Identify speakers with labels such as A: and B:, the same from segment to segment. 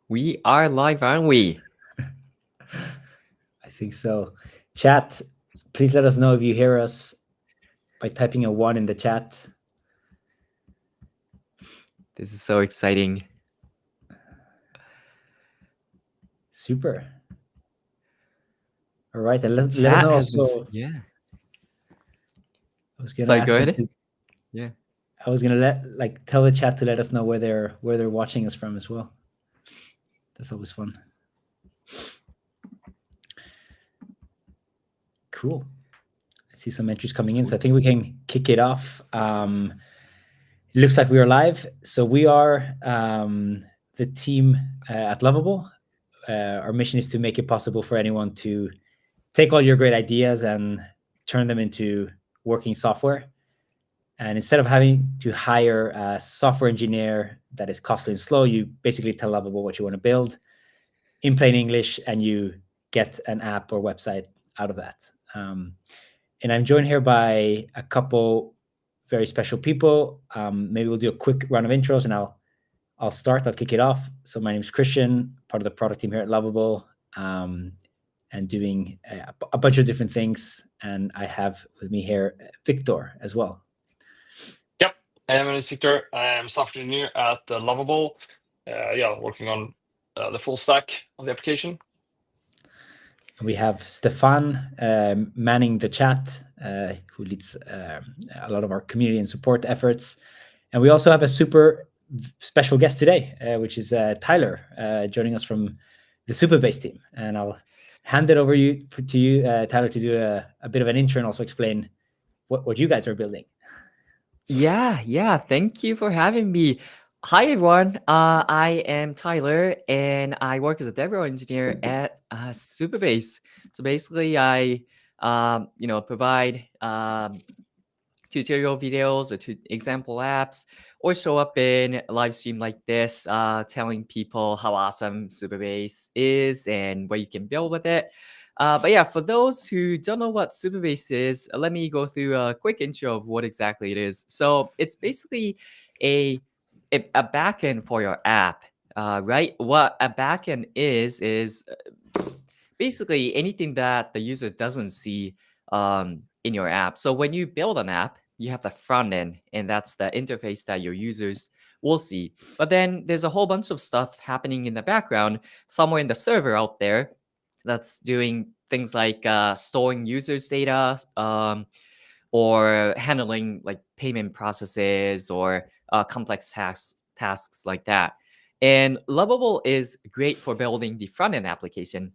A: We are live, aren't we?
B: I think so. Chat, please let us know if you hear us by typing a 1 in the chat.
A: This is so exciting.
B: Super. All right, and let us
A: Chat
B: know
A: has been,
B: also.
A: yeah.
B: I was gonna
A: Sorry,
B: ask
A: go
B: them
A: ahead.
B: to.
A: Yeah.
B: I was gonna tell the chat to let us know where they're watching us from as well. That's always fun. Cool. I see some entries coming in, so I
A: Sweet.
B: think we can kick it off. It looks like we are live. So we are the team at Lovable. Our mission is to make it possible for anyone to take all your great ideas and turn them into working software. And instead of having to hire a software engineer that is costly and slow, you basically tell Lovable what you want to build in plain English, and you get an app or website out of that. And I'm joined here by a couple very special people. Maybe we'll do a quick round of intros, and I'll start. I'll kick it off. So my name is Christian, part of the product team here at Lovable, and doing a bunch of different things. And I have with me here Victor as well.
C: Yep, my name is Victor. I am software engineer at Lovable. Working on the full stack of the application.
B: And we have Stefan manning the chat, who leads a lot of our community and support efforts. And we also have a super special guest today, which is Tyler, joining us from the Supabase team. And I'll hand it over to you, Tyler, to do a bit of an intro and also explain what you guys are building.
A: Yeah. Thank you for having me. Hi, everyone. I am Tyler, and I work as a DevRel engineer at Supabase. So basically, I provide tutorial videos or example apps, or show up in a live stream like this, telling people how awesome Supabase is and what you can build with it. But yeah, for those who don't know what Supabase is, let me go through a quick intro of what exactly it is. So it's basically a backend for your app, right? What a backend is basically anything that the user doesn't see in your app. So when you build an app, you have the front end, and that's the interface that your users will see. But then there's a whole bunch of stuff happening in the background, somewhere in the server out there, that's doing things like storing users' data, or handling like payment processes or complex tasks like that. And Lovable is great for building the front end application.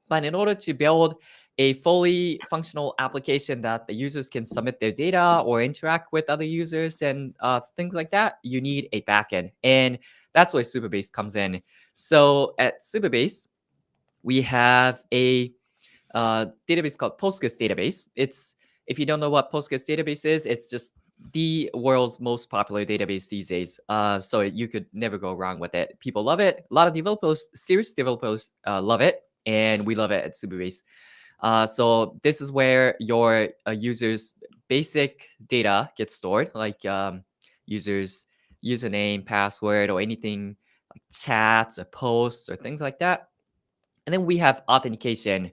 A: But in order to build a fully functional application that the users can submit their data or interact with other users and things like that, you need a backend. And that's where Supabase comes in. So at Supabase, we have a database called Postgres database. If you don't know what Postgres database is, it's just the world's most popular database these days. So you could never go wrong with it. People love it. A lot of developers, serious developers, love it, and we love it at Supabase. So this is where your users' basic data gets stored, like users' username, password, or anything like chats or posts or things like that. And then we have authentication,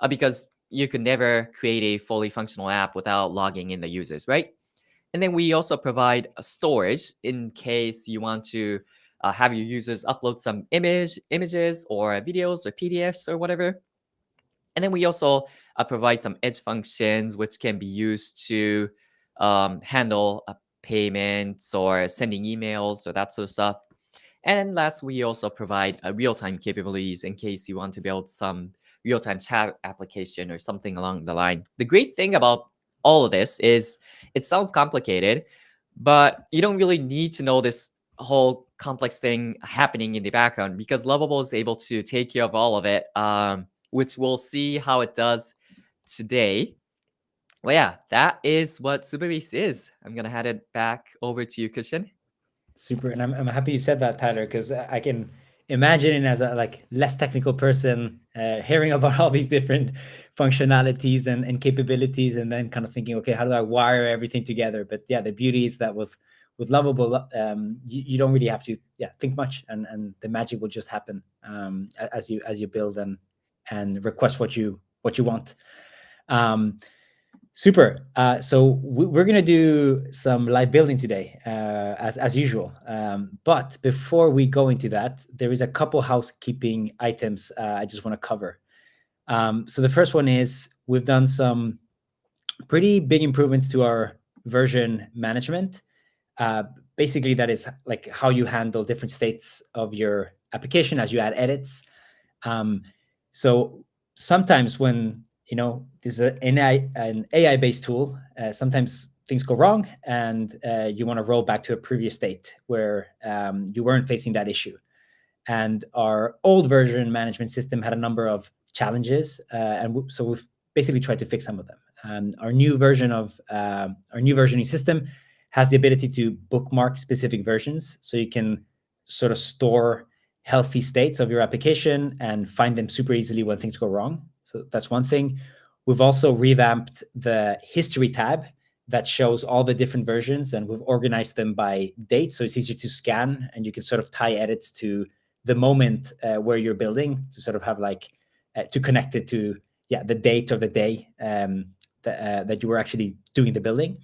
A: because you could never create a fully functional app without logging in the users, right? And then we also provide a storage in case you want to have your users upload some images or videos or PDFs or whatever. And then we also provide some edge functions which can be used to handle payments or sending emails or that sort of stuff. And then last, we also provide real-time capabilities in case you want to build some real-time chat application or something along the line. The great thing about all of this is it sounds complicated, but you don't really need to know this whole complex thing happening in the background, because Lovable is able to take care of all of it, which we'll see how it does today. Well, yeah, that is what Supabase is. I'm going to hand it back over to you, Christian.
B: Super, and I'm happy you said that, Tyler, because I can imagine as a less technical person hearing about all these different functionalities and capabilities, and then kind of thinking, okay, how do I wire everything together? But yeah, the beauty is that with with Lovable, you don't really have to think much, and the magic will just happen as you build and request what you want. Super. So we're going to do some live building today, as usual. But before we go into that, there is a couple housekeeping items I just want to cover. So the first one is we've done some pretty big improvements to our version management. Basically, that is like how you handle different states of your application as you add edits. So sometimes when this is an AI-based tool, sometimes things go wrong, and you want to roll back to a previous state where you weren't facing that issue. And our old version management system had a number of challenges, so we've basically tried to fix some of them. Our new version of our new versioning system has the ability to bookmark specific versions, so you can sort of store healthy states of your application and find them super easily when things go wrong. So that's one thing. We've also revamped the history tab that shows all the different versions, and we've organized them by date, so it's easier to scan, and you can sort of tie edits to the moment where you're building to sort of have to connect it to the date of the day that you were actually doing the building.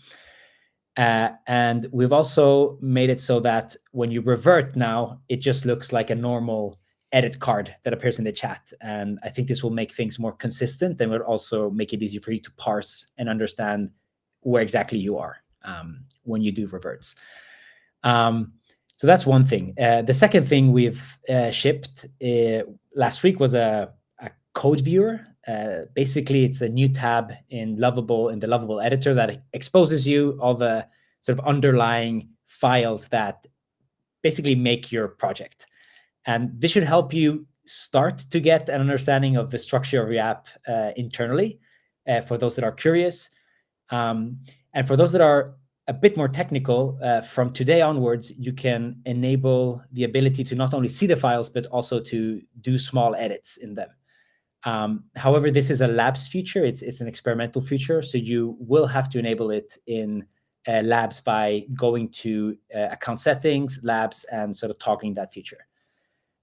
B: And we've also made it so that when you revert now, it just looks like a normal edit card that appears in the chat. And I think this will make things more consistent, and will also make it easier for you to parse and understand where exactly you are when you do reverts. So that's one thing. The second thing we've shipped last week was a code viewer. Basically, it's a new tab in the Lovable editor that exposes you all the sort of underlying files that basically make your project. And this should help you start to get an understanding of the structure of your app internally, for those that are curious. And for those that are a bit more technical, from today onwards, you can enable the ability to not only see the files, but also to do small edits in them. However, this is a labs feature. It's an experimental feature, so you will have to enable it in labs by going to account settings, labs, and sort of toggling that feature.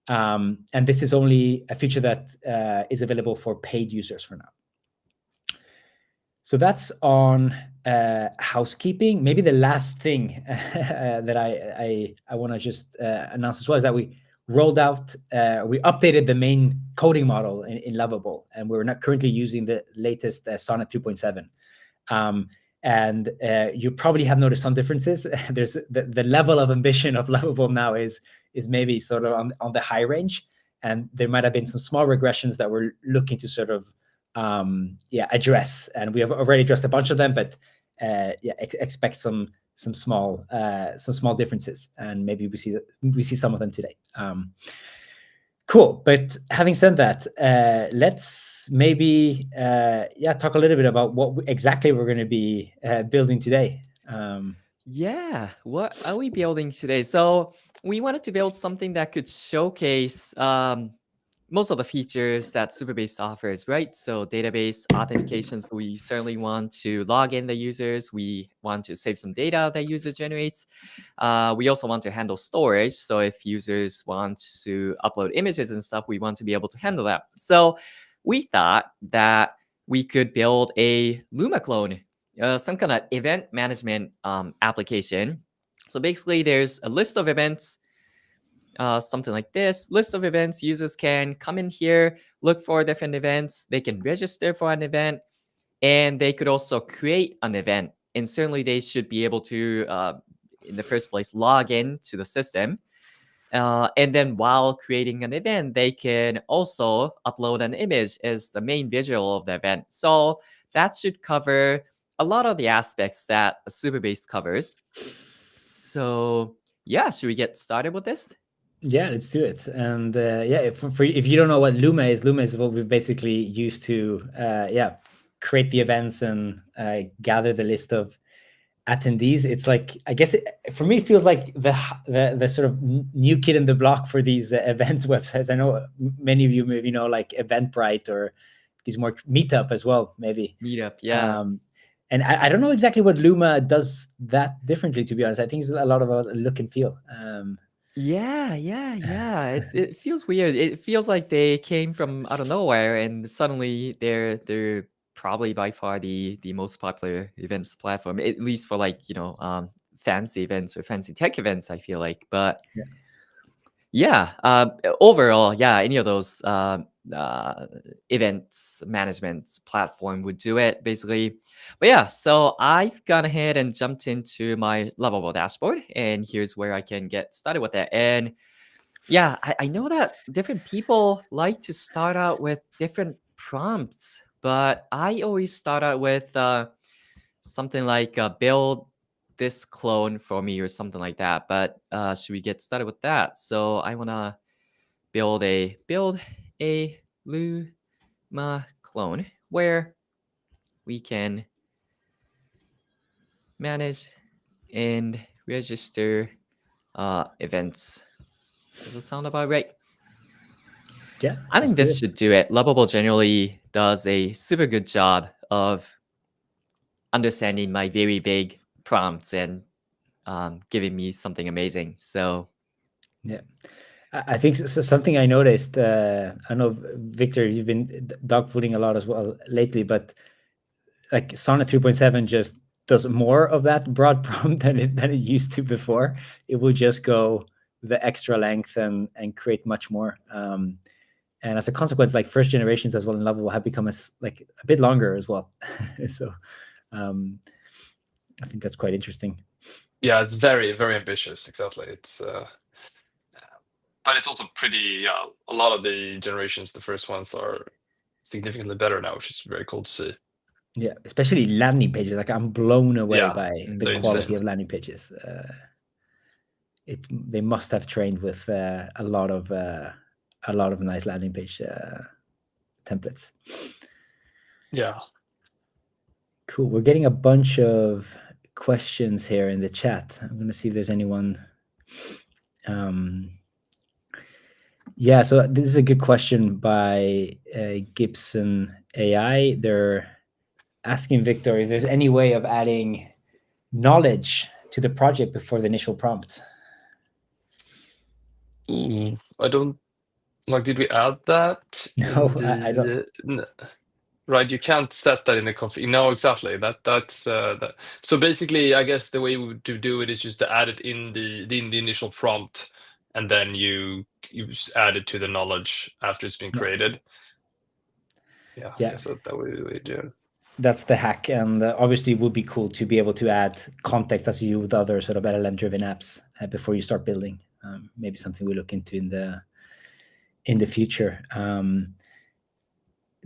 B: And this is only a feature that is available for paid users for now. So that's on housekeeping. Maybe the last thing that I want to just announce as well is that we rolled out, we updated the main coding model in Lovable, and we're not currently using the latest Sonnet 2.7. And you probably have noticed some differences. There's the level of ambition of Lovable now is maybe sort of on the high range, and there might have been some small regressions that we're looking to sort of address, and we have already addressed a bunch of them, but expect some small differences, and maybe we see some of them today. Cool. But having said that, let's maybe talk a little bit about what exactly we're going to be building today.
A: What are we building today? So we wanted to build something that could showcase most of the features that Supabase offers, right? So database authentication, so we certainly want to log in the users. We want to save some data that user generates. We also want to handle storage. So if users want to upload images and stuff, we want to be able to handle that. So we thought that we could build a Luma clone, some kind of event management application. So basically there's a list of events, something like this. List of events. Users can come in here, look for different events. They can register for an event, and they could also create an event. And certainly they should be able to, in the first place, log in to the system. And then while creating an event, they can also upload an image as the main visual of the event. So that should cover a lot of the aspects that a Supabase covers. So yeah, should we get started with this?
B: Yeah, let's do it. And if you don't know what Luma is what we basically use to create the events and gather the list of attendees. It's like, I guess for me, it feels like the sort of new kid in the block for these event websites. I know many of you maybe know like Eventbrite or these more Meetup as well, maybe.
A: Meetup, yeah.
B: And I don't know exactly what Luma does that differently, to be honest. I think it's a lot of a look and feel.
A: Yeah. It feels weird. It feels like they came from out of nowhere, and suddenly they're probably by far the most popular events platform, at least for like fancy events or fancy tech events. I feel like, but
B: Yeah.
A: yeah, overall, yeah, any of those events management platform would do it basically. But yeah, so I've gone ahead and jumped into my Lovable dashboard, and here's where I can get started with it. And yeah, I know that different people like to start out with different prompts, but I always start out with something like build this clone for me or something like that. But should we get started with that? So I want to build a Luma clone where we can manage and register events. Does it sound about right?
B: Yeah,
A: I
B: let's
A: think
B: do
A: this
B: it.
A: should do it. Lovable generally does a super good job of understanding my very vague prompts and giving me something amazing. So
B: Yeah. I think something I noticed, I know, Victor, you've been dogfooding a lot as well lately, but like Sonnet 3.7 just does more of that broad prompt than it used to before. It will just go the extra length and create much more. And as a consequence, like first generations as well in Lovable have become like a bit longer as well. So I think that's quite interesting.
C: Yeah, it's very, very ambitious. Exactly. It's but it's also pretty. Yeah, a lot of the generations, the first ones, are significantly better now, which is very cool to see.
B: Yeah, especially landing pages. Like I'm blown away
C: Yeah,
B: by the
C: they're
B: quality
C: insane.
B: of landing pages. They must have trained with a lot of nice landing page templates.
C: Yeah.
B: Cool. We're getting a bunch of questions here in the chat. I'm going to see if there's anyone. Yeah, so this is a good question by Gibson AI. They're asking Victor if there's any way of adding knowledge to the project before the initial prompt.
C: I don't like. Did we add that
B: No,
C: in
B: I don't.
C: Right, you can't set that in the config. No, exactly. That's that. So basically, I guess the way to do it is just to add it in the initial prompt, and then you just add it to the knowledge after it's been created. Yeah, I guess that way we do it.
B: That's the hack, and obviously it would be cool to be able to add context as you do with other sort of LLM-driven apps before you start building. Maybe something we look into in the future.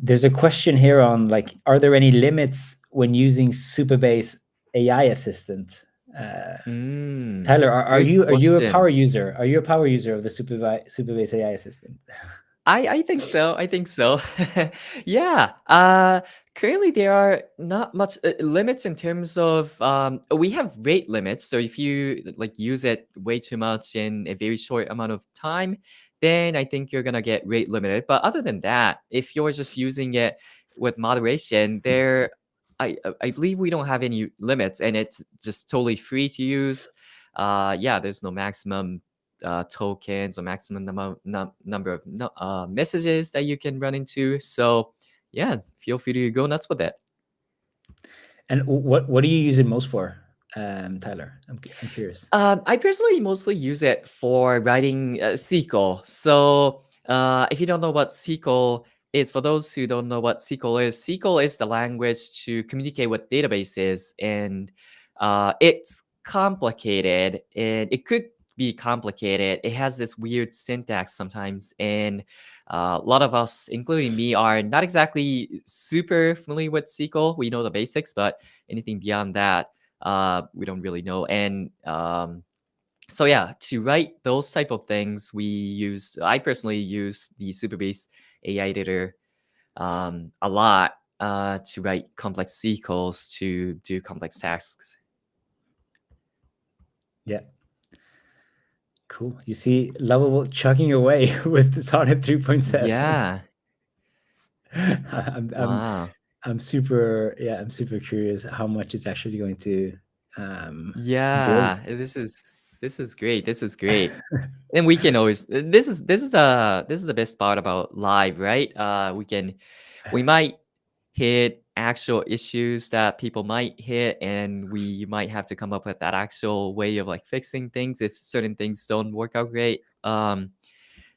B: There's a question here on like, are there any limits when using Supabase AI assistant? Tyler, are you a power user? Are you a power user of the Supabase AI assistant?
A: I think so. I think so. Yeah. Currently, there are not much limits in terms of we have rate limits. So if you like use it way too much in a very short amount of time, then I think you're gonna get rate limited. But other than that, if you're just using it with moderation, I believe we don't have any limits, and it's just totally free to use. Yeah, there's no maximum tokens or maximum number of messages that you can run into. So yeah, feel free to go nuts with it.
B: And what do you use it most for, Tyler? I'm curious.
A: I personally mostly use it for writing SQL. So if you don't know what SQL is, for those who don't know what SQL is the language to communicate with databases, and it's complicated, and it could be complicated. It has this weird syntax sometimes, and a lot of us, including me, are not exactly super familiar with SQL. We know the basics, but anything beyond that, we don't really know. And so yeah, to write those type of things, I personally use the Supabase AI editor a lot to write complex SQLs to do complex tasks.
B: Yeah. Cool. You see Lovable chugging away with Sonnet 3.7.
A: Yeah.
B: I'm
A: Wow.
B: I'm super curious how much it's actually going to build.
A: Yeah, this is great. This is great. And we can always this is the best part about live, right? We might hit actual issues that people might hit, and we might have to come up with that actual way of like fixing things if certain things don't work out great.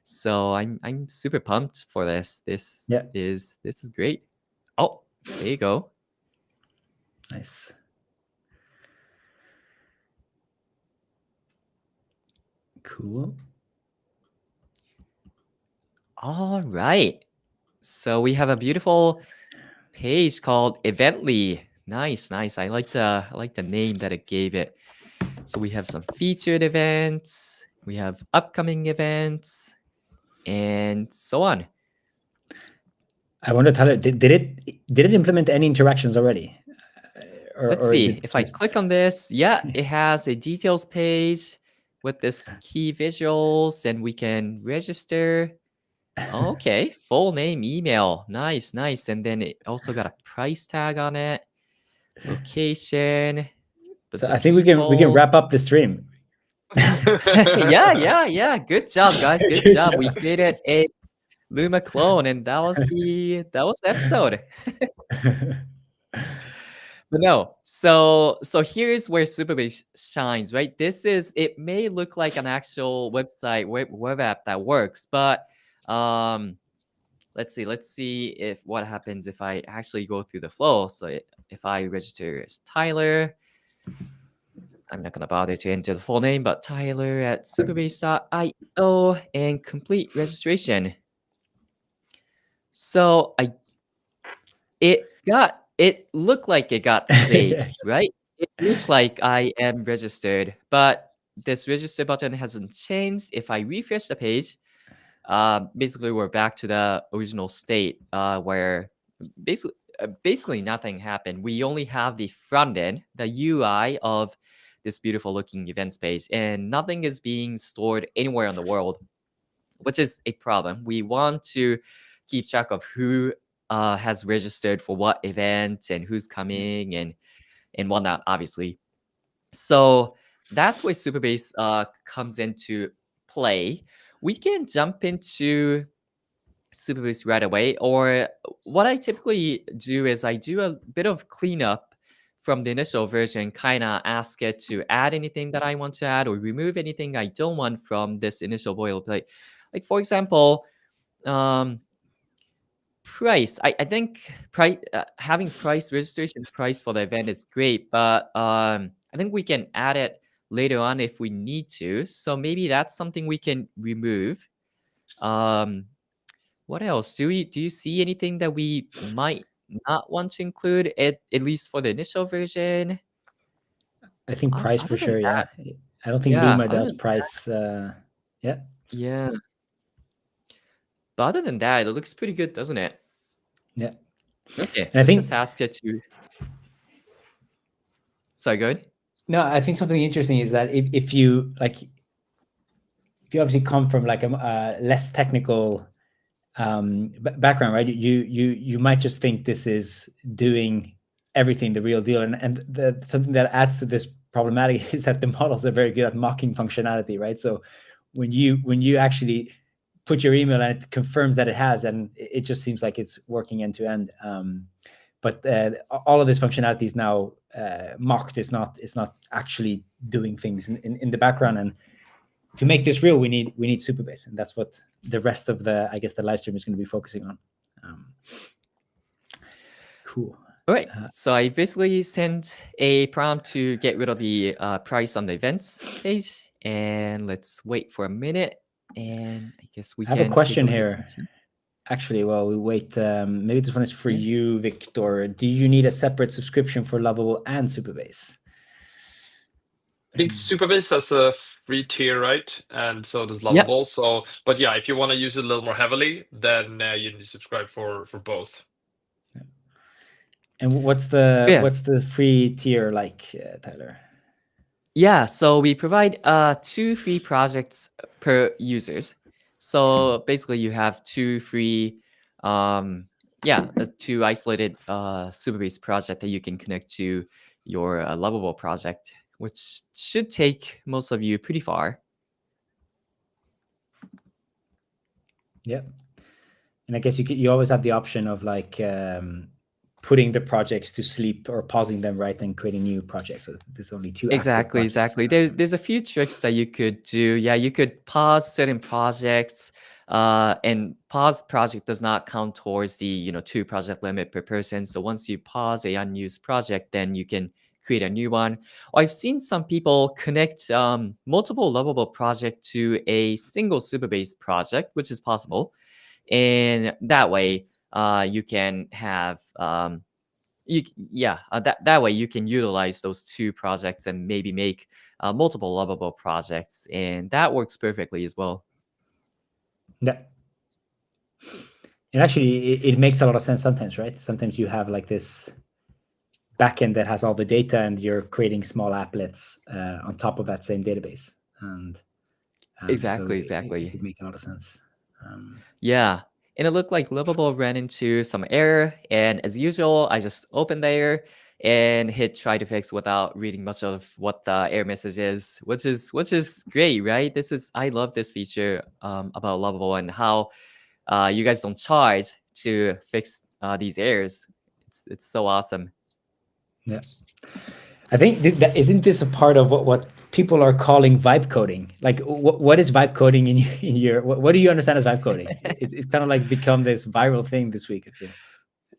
A: So I'm super pumped for this.
B: Yeah.
A: This is great. Oh, there you go.
B: Nice. Cool.
A: All right. So we have a beautiful page called Evently. Nice, nice. I like the name that it gave it. So we have some featured events, we have upcoming events, and so on.
B: I wonder, Tyler, did it implement any interactions already?
A: Let's
B: Or is
A: see.
B: it
A: If I click on this, yeah, it has a details page with this key visuals, and we can register. Okay, full name, email. Nice, nice. And then it also got a price tag on it. Location.
B: So I think we can wrap up the stream.
A: Yeah. Good job, guys. Good job. We created a Luma clone, and that was the episode. But no, so here's where Supabase shines, right? It may look like an actual website web app that works, but let's see if what happens if I actually go through the flow. So if I register as Tyler, I'm not gonna bother to enter the full name, but Tyler at supabase.io and complete registration. So it looked like it got saved,
B: Yes.
A: right? It looked like I am registered, but this register button hasn't changed. If I refresh the page, basically we're back to the original state where basically nothing happened. We only have the front end, the UI of this beautiful looking events page, and nothing is being stored anywhere in the world, which is a problem. We want to keep track of who has registered for what event and who's coming and whatnot, obviously. So that's where Supabase comes into play. We can jump into Supabase right away, or what I typically do is I do a bit of cleanup from the initial version, kind of ask it to add anything that I want to add or remove anything I don't want from this initial boilerplate. Like for example, price. I think having price registration price for the event is great, but I think we can add it later on if we need to. So maybe that's something we can remove. What else? Do you see anything that we might not want to include at least for the initial version?
B: I think price for
A: Other than
B: sure.
A: that,
B: Yeah. I don't think
A: yeah,
B: Luma
A: other
B: does
A: than
B: price. Yeah.
A: yeah. But other than that, it looks pretty good, doesn't it?
B: Yeah.
A: Okay,
B: And I
A: let's
B: think
A: just ask it to. Sorry, good.
B: no, I think something interesting is that if you obviously come from like a less technical background, right? You might just think this is doing everything the real deal, and something that adds to this problematic is that the models are very good at mocking functionality, right? So when you actually put your email and it confirms that it has, and it just seems like it's working end to end. But all of this functionality is now mocked. It's not actually doing things in the background. And to make this real, we need Supabase, and that's what the rest of the live stream is going to be focusing on. Cool.
A: All right. So I basically sent a prompt to get rid of the price on the events page, and let's wait for a minute. And I guess we
B: I have
A: can
B: a question
A: take a look at
B: here.
A: some chat.
B: Actually, while we wait, maybe this one is for
A: Yeah.
B: you, Victor. Do you need a separate subscription for Lovable and Supabase?
C: I think Supabase has a free tier, right? And so does Lovable.
A: Yep.
C: So, but yeah, if you want to use it a little more heavily, then you need to subscribe for both.
B: And what's the free tier like, Tyler?
A: Yeah, so we provide 2 free projects per users. So basically you have 2 free two isolated Supabase project that you can connect to your Lovable project, which should take most of you pretty far.
B: Yeah. And I guess you always have the option of like putting the projects to sleep or pausing them, right, and creating new projects. So there's only two active projects.
A: Exactly. There's a few tricks that you could do. Yeah, you could pause certain projects, and pause project does not count towards the 2 project limit per person. So once you pause a unused project, then you can create a new one. Or I've seen some people connect multiple Lovable project to a single Supabase project, which is possible. And that way, you can have that way you can utilize those 2 projects and maybe make multiple Lovable projects, and that works perfectly as well.
B: Yeah. And actually, it makes a lot of sense sometimes, right? Sometimes you have like this backend that has all the data, and you're creating small applets on top of that same database. And
A: Exactly.
B: it could make a lot of sense.
A: Yeah. And it looked like Lovable ran into some error, and as usual, I just opened the error and hit try to fix without reading much of what the error message is, which is great, right? I love this feature about Lovable and how you guys don't charge to fix these errors. It's so awesome.
B: Yes. I think that isn't this a part of what people are calling vibe coding? Like, what is vibe coding in your? What do you understand as vibe coding? It's kind of like become this viral thing this week, I feel.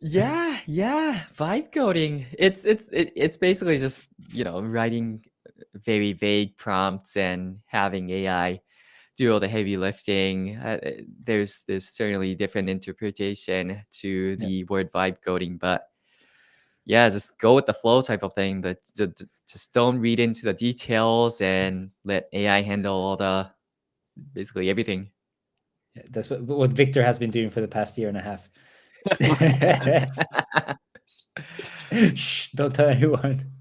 A: Yeah, vibe coding. It's basically just writing very vague prompts and having AI do all the heavy lifting. There's certainly different interpretation to the word vibe coding, but yeah, just go with the flow type of thing. That just don't read into the details and let AI handle all the basically everything.
B: Yeah, that's what Victor has been doing for the past year and a half. Shh, don't tell anyone.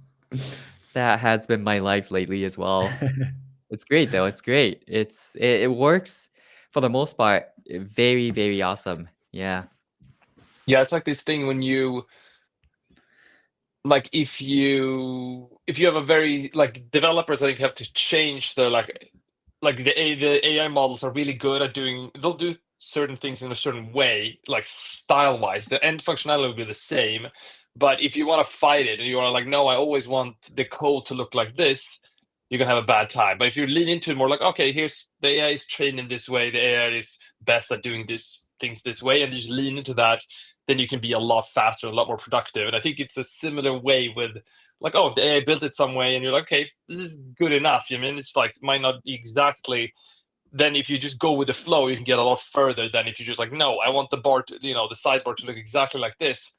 A: That has been my life lately as well. It's great though. It's great. It works for the most part. Very, very awesome. Yeah.
C: Yeah, it's like this thing when you like if you have a very like developers, I think, have to change their like the AI models are really good at they'll do certain things in a certain way, like style wise. The end functionality will be the same. But if you want to fight it and you are like, no, I always want the code to look like this, you're gonna have a bad time. But if you lean into it more like, okay, here's the AI is trained in this way, the AI is best at doing things this way, and you just lean into that, then you can be a lot faster, a lot more productive. And I think it's a similar way with like, oh, if the AI built it some way and you're like, okay, this is good enough. I mean, it's like might not exactly. Then if you just go with the flow, you can get a lot further than if you just like, no, I want the bar to, the sidebar to look exactly like this.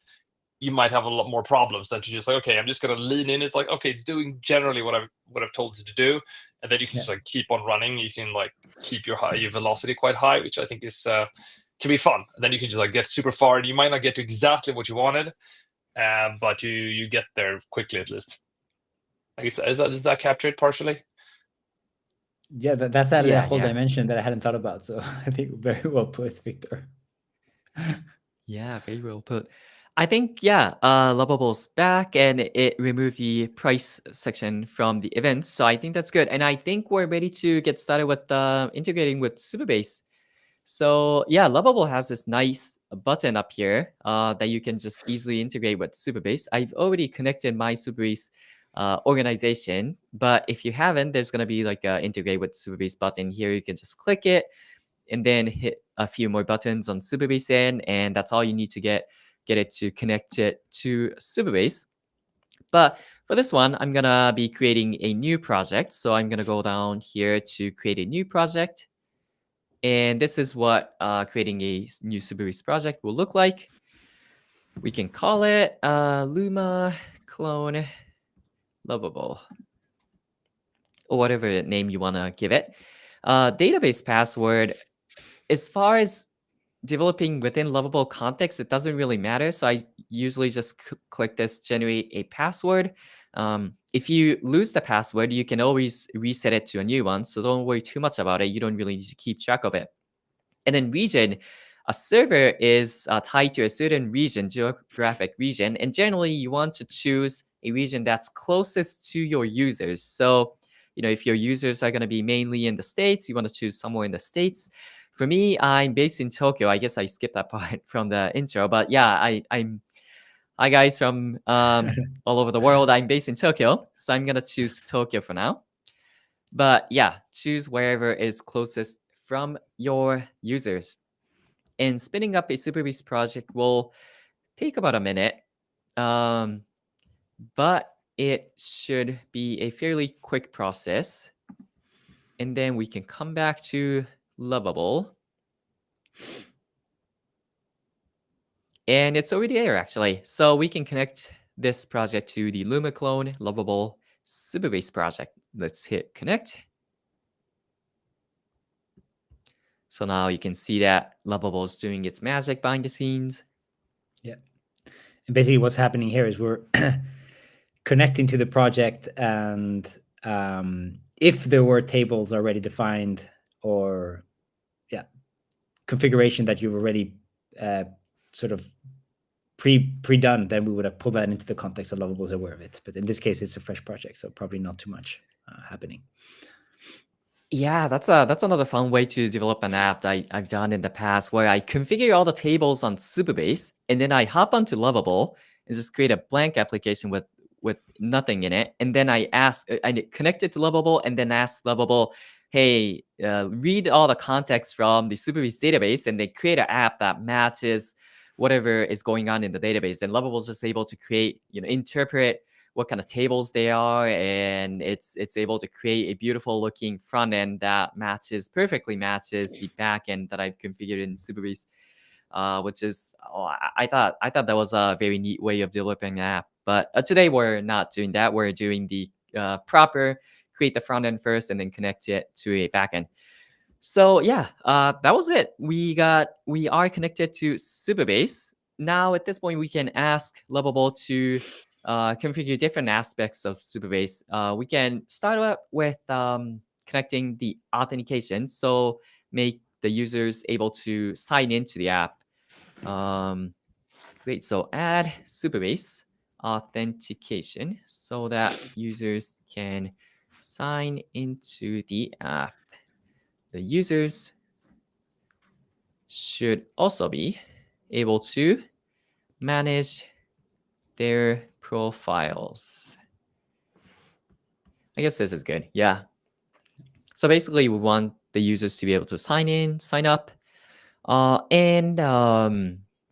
C: You might have a lot more problems than to just like, okay, I'm just gonna lean in. It's like, okay, it's doing generally what I've told it to do, and then you can just like keep on running. You can like keep your velocity quite high, which I think is can be fun. And then you can just like get super far, and you might not get to exactly what you wanted, but you get there quickly at least. I guess does that capture it partially?
B: Yeah, that's added a whole
A: Yeah.
B: dimension that I hadn't thought about. So I think very well put, Victor.
A: Yeah, very well put. I think, Lovable's back and it removed the price section from the events. So I think that's good. And I think we're ready to get started with integrating with Supabase. So yeah, Lovable has this nice button up here that you can just easily integrate with Supabase. I've already connected my Supabase organization, but if you haven't, there's going to be like a integrate with Supabase button here. You can just click it and then hit a few more buttons on Supabase end, and that's all you need to get it to connect it to Supabase. But for this one, I'm gonna be creating a new project. So I'm gonna go down here to create a new project. And this is what creating a new Supabase project will look like. We can call it Luma clone Lovable, or whatever name you want to give it. Database password, as far as developing within Lovable context, it doesn't really matter. So I usually just click this generate a password. If you lose the password, you can always reset it to a new one. So don't worry too much about it. You don't really need to keep track of it. And then region, a server is tied to a certain region, geographic region, and generally you want to choose a region that's closest to your users. So, if your users are going to be mainly in the States, you want to choose somewhere in the States. For me, I'm based in Tokyo. I guess I skipped that part from the intro, but yeah, I'm hi guys from all over the world. I'm based in Tokyo, so I'm gonna choose Tokyo for now. But yeah, choose wherever is closest from your users. And spinning up a Superbeast project will take about a minute, but it should be a fairly quick process. And then we can come back to Lovable. And it's already there, actually. So we can connect this project to the Luma clone Lovable Supabase project. Let's hit connect. So now you can see that Lovable is doing its magic behind the scenes.
B: Yeah. And basically what's happening here is we're connecting to the project, and if there were tables already defined or configuration that you've already sort of pre-done, then we would have pulled that into the context that Lovable is aware of it. But in this case, it's a fresh project, so probably not too much happening.
A: Yeah, that's another fun way to develop an app that I've done in the past, where I configure all the tables on Supabase, and then I hop onto Lovable and just create a blank application with nothing in it, and then I connect it to Lovable, and then ask Lovable, hey, read all the context from the Supabase database, and they create an app that matches whatever is going on in the database, and Lovable is just able to create, interpret what kind of tables they are, and it's able to create a beautiful looking front end that perfectly matches the back end that I've configured in Supabase, which is I thought that was a very neat way of developing an app. But today we're not doing that. We're doing the proper create the front end first and then connect it to a back end. So yeah, that was it. We are connected to Supabase. Now at this point we can ask Lovable to configure different aspects of Supabase. We can start up with connecting the authentication, so make the users able to sign into the app. Great, so add Supabase authentication so that users can sign into the app. The users should also be able to manage their profiles. I guess this is good. Yeah. So basically, we want the users to be able to sign in, sign up, and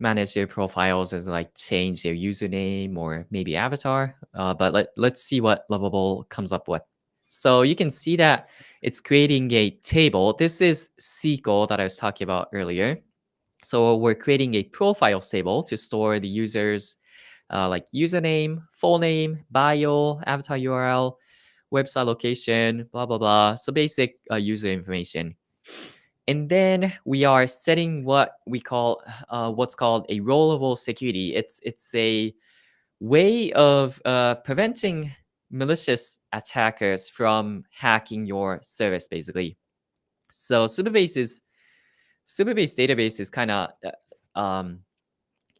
A: manage their profiles, as like change their username or maybe avatar. But let's see what Lovable comes up with. So you can see that it's creating a table. This is SQL that I was talking about earlier. So we're creating a profiles table to store the users like username, full name, bio, avatar URL, website location, blah, blah, blah. So basic user information. And then we are setting what we call what's called a rollable security. It's a way of preventing malicious attackers from hacking your service, basically. So Supabase database is kind of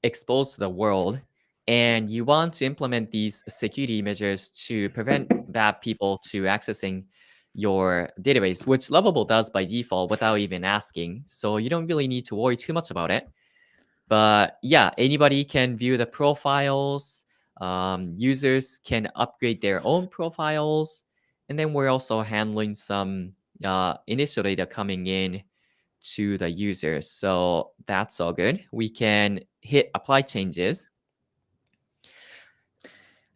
A: exposed to the world, and you want to implement these security measures to prevent bad people to accessing your database, which Lovable does by default without even asking. So you don't really need to worry too much about it. But yeah, anybody can view the profiles. Users can upgrade their own profiles. And then we're also handling some initial data coming in to the user. So that's all good. We can hit apply changes.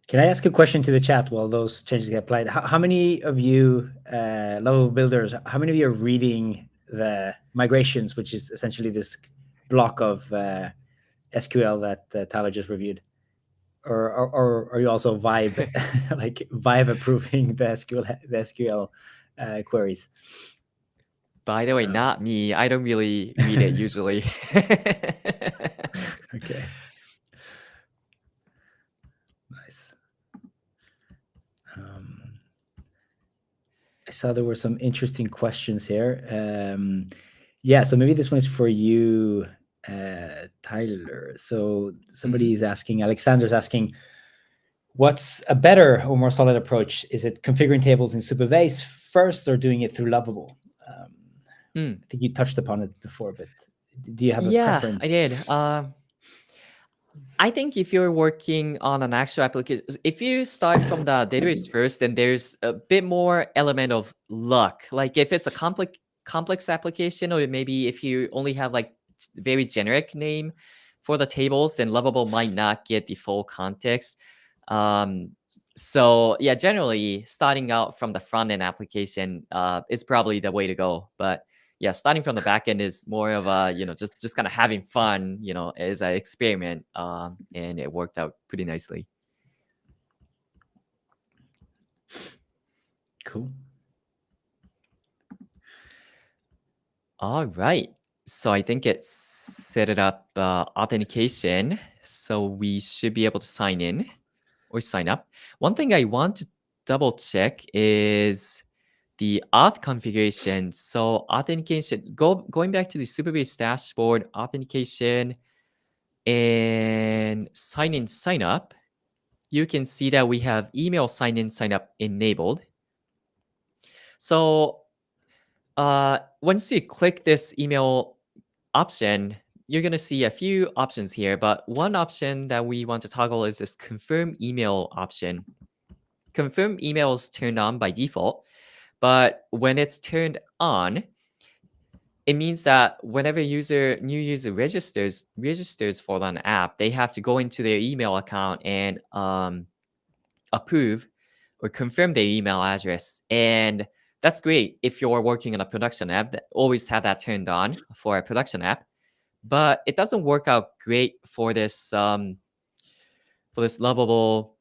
B: Can I ask a question to the chat while those changes get applied? How many of you Lovable builders, how many of you are reading the migrations, which is essentially this block of SQL that Tyler just reviewed? Or are you also vibe like vibe approving the SQL queries?
A: By the way, not me. I don't really read it usually.
B: Okay. Nice. I saw there were some interesting questions here. Yeah, so maybe this one is for you, Tyler. So somebody's asking, Alexander's asking, what's a better or more solid approach? Is it configuring tables in Supabase first or doing it through Lovable? I think you touched upon it before, but do you have a preference?
A: I did. I think if you're working on an actual application, if you start from the database first, then there's a bit more element of luck. Like if it's a complex application, or maybe if you only have like very generic name for the tables, then Lovable might not get the full context. So yeah, generally starting out from the front end application is probably the way to go. But yeah, starting from the back end is more of a, just kind of having fun, as an experiment. And it worked out pretty nicely.
B: Cool.
A: All right. So I think it set it up authentication. So we should be able to sign in or sign up. One thing I want to double check is the auth configuration. So authentication, going back to the Supabase dashboard, authentication and sign in, sign up, you can see that we have email sign in, sign up enabled. So once you click this email option, you're going to see a few options here, but one option that we want to toggle is this confirm email option. Confirm email is turned on by default, but when it's turned on, it means that whenever new user registers for an app, they have to go into their email account and approve or confirm their email address. And that's great if you're working on a production app. That always have that turned on for a production app, but it doesn't work out great for this Lovable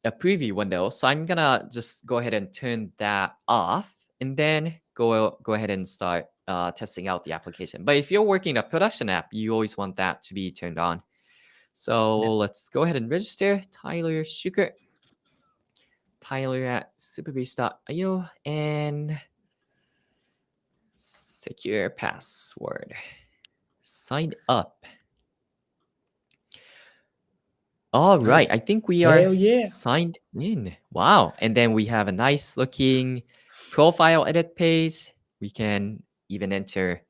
A: preview window. So I'm gonna just go ahead and turn that off, and then go ahead and start testing out the application. But if you're working a production app, you always want that to be turned on. So let's go ahead and register. Tyler Schuker. Tyler at supabase.io, and secure password. Sign up. All right, I think we are signed in. Wow. And then we have a nice looking profile edit page. We can even enter,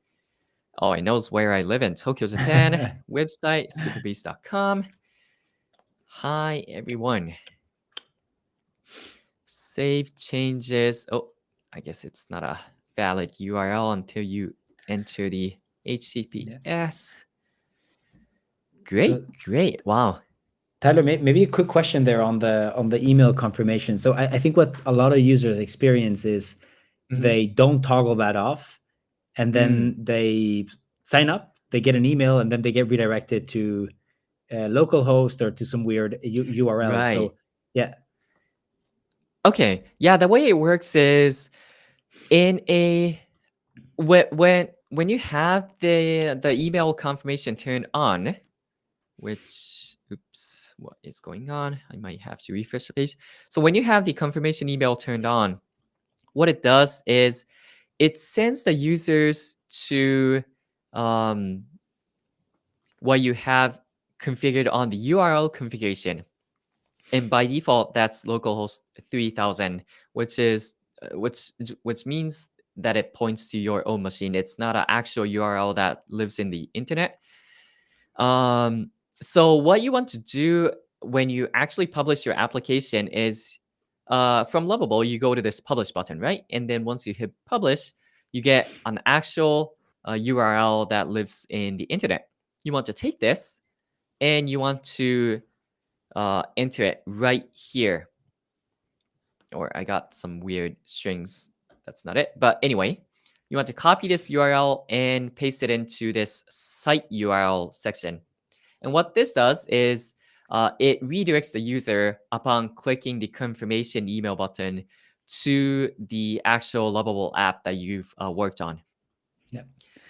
A: it knows where I live in Tokyo, Japan. Website, supabase.com. Hi, everyone. Save changes. Oh, I guess it's not a valid URL until you enter the HTTPS. Great. Wow.
B: Tyler, maybe a quick question there on the email confirmation. So I think what a lot of users experience is they don't toggle that off, and then they sign up, they get an email, and then they get redirected to localhost or to some weird URL.
A: Right.
B: So yeah.
A: Okay. Yeah, the way it works is when you have the email confirmation turned on, which, oops, what is going on? I might have to refresh the page. So when you have the confirmation email turned on, what it does is it sends the users to what you have configured on the URL configuration. And by default, that's localhost 3000, which means that it points to your own machine. It's not an actual URL that lives in the internet. So what you want to do when you actually publish your application is from Lovable, you go to this publish button, right? And then once you hit publish, you get an actual URL that lives in the internet. You want to take this and you want to enter it right here. Or I got some weird strings. That's not it. But anyway, you want to copy this URL and paste it into this site URL section. And what this does is it redirects the user upon clicking the confirmation email button to the actual Lovable app that you've worked on.
B: Yeah.